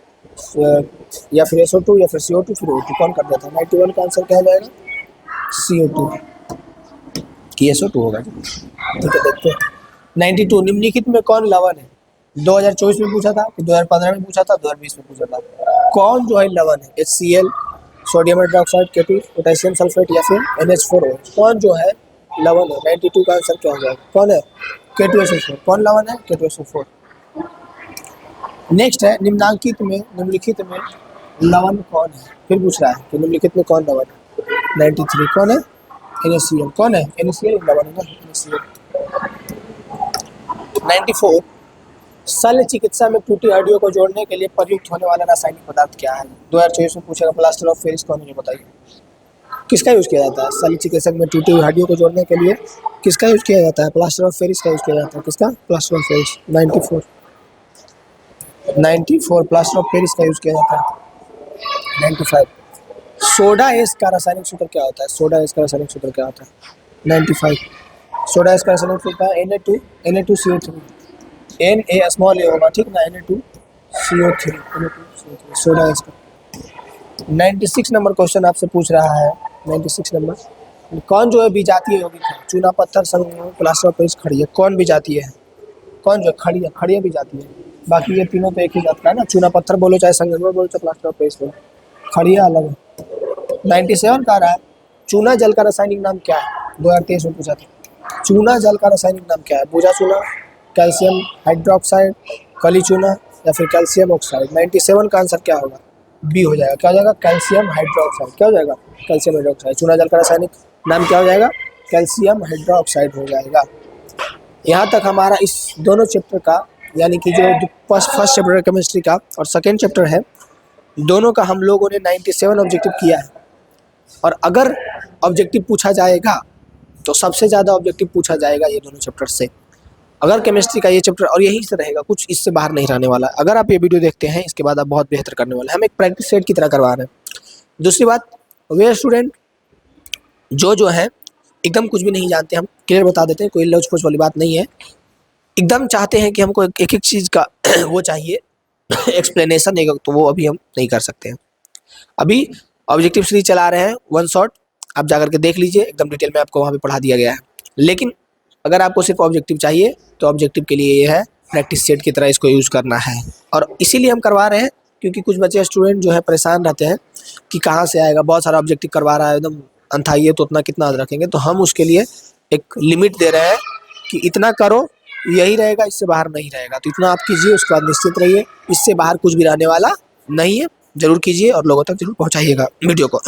S1: या फिर SO2 या फिर CO2 फिर O2 कौन कर देता है? 91 का आंसर क्या हो जाएगा? CO2 कि SO2 होगा। ठीक है, देखते हैं 92 निम्नलिखित में कौन लवण है? 2024 में पूछा था, 2015 में पूछा था, 2020 में पूछा था। कौन जो है लवण है? HCl, sodium hydroxide, K2, potassium sulphate या फिर NH4O। कौन जो है लवण है? 92 का आंसर क्या हो जाएगा? कौन है? K2SO4। कौन लवण है? K2SO4। नेक्स्ट है निम्नलिखित में लवण कौन है? फिर पूछ रहा है कि निम्नलिखित में कौन लवण है? 93 कौन है? NaCl। कौन है? NaCl लवण है ना, NaCl। 94 शल्य चिकित्सा में टूटी हड्डियों को जोड़ने के लिए प्रयुक्त होने वाला रासायनिक पदार्थ क्या है? 2024 में पूछेगा। प्लास्टर ऑफ पेरिस कौन है बताइए? किसका यूज किया जाता है शल्य चिकित्सा में टूटी हुई हड्डियों को जोड़ने के लिए? किसका यूज किया जाता है? प्लास्टर ऑफ पेरिस का यूज किया जाता है। किसका? Plaster of Paris. 94 plaster of Paris का यूज किया जाता है। 95 सोडा एस का रासायनिक सूत्र क्या होता है? सोडा एस का रासायनिक सूत्र क्या होता है? 95 सोडा एस का रासायनिक सूत्र है Na2CO3 Na स्मॉल ए होगा, ठीक ना? Na2CO3 सोडा एस का। 96 नंबर क्वेश्चन आपसे पूछ रहा है। 96 नंबर कौन जो है विजातीय यौगिक है? चूना पत्थर, संगमरमर, प्लास्टर ऑफ पेरिस, खड़िया। कौन विजातीय है? कौन जो है? खड़िया विजातीय है। बाकी ये तीनों तो एक ही जात का है ना। चूना पत्थर बोलो चाहे संगमरमर बोलो चाहे प्लास्टर ऑफ पेरिस बोलो, खड़िया अलग है। 97 का रहा है चूना जल का रासायनिक नाम क्या है? 2023 में पूछा था। चूना जल का रासायनिक नाम क्या है? बूझा चूना, कैल्शियम हाइड्रोक्साइड, कली चूना या फिर कैल्शियम ऑक्साइड? 97 का आंसर क्या होगा? बी हो जाएगा। क्या हो जाएगा? Calcium hydroxide. क्या हो जाएगा? Calcium hydroxide. चूना जल का रासायनिक नाम क्या हो जाएगा? कैल्शियम हाइड्रोक्साइड हो जाएगा। यहाँ तक हमारा इस दोनों चैप्टर का, यानी कि जो फर्स्ट चैप्टर है केमिस्ट्री का और सेकेंड चैप्टर है, दोनों का हम लोगों ने 97 ऑब्जेक्टिव किया है। और अगर ऑब्जेक्टिव पूछा जाएगा तो सबसे ज़्यादा ऑब्जेक्टिव पूछा जाएगा ये दोनों चैप्टर से। अगर केमिस्ट्री का ये चैप्टर और यहीं से रहेगा, कुछ इससे बाहर नहीं रहने वाला। अगर आप ये वीडियो देखते हैं इसके बाद आप बहुत बेहतर करने वाले हैं। हम एक प्रैक्टिस सेट की तरह करवा रहे हैं। दूसरी बात, वे स्टूडेंट जो है एकदम कुछ भी नहीं जानते, हम क्लियर बता देते हैं, कोई लौच पोच वाली बात नहीं है। एकदम चाहते हैं कि हमको एक एक चीज़ का वो चाहिए एक्सप्लेनेशन देगा, तो वो अभी हम नहीं कर सकते हैं। अभी ऑब्जेक्टिव सीरीज चला रहे हैं वन शॉट, आप जाकर के देख लीजिए, एकदम डिटेल में आपको वहाँ पे पढ़ा दिया गया है। लेकिन अगर आपको सिर्फ ऑब्जेक्टिव चाहिए तो ऑब्जेक्टिव के लिए ये है, प्रैक्टिस सेट की तरह इसको यूज़ करना है। और इसीलिए हम करवा रहे हैं क्योंकि कुछ बच्चे स्टूडेंट जो है परेशान रहते हैं कि कहाँ से आएगा, बहुत सारा ऑब्जेक्टिव करवा रहा है एकदम अनथाई है, तो उतना कितना रखेंगे। तो हम उसके लिए एक लिमिट दे रहे हैं कि इतना करो, यही रहेगा, इससे बाहर नहीं रहेगा। तो इतना आप कीजिए, उसके बाद निश्चित रहिए इससे बाहर कुछ भी रहने वाला नहीं है। ज़रूर कीजिए और लोगों तक ज़रूर पहुँचाइएगा वीडियो को।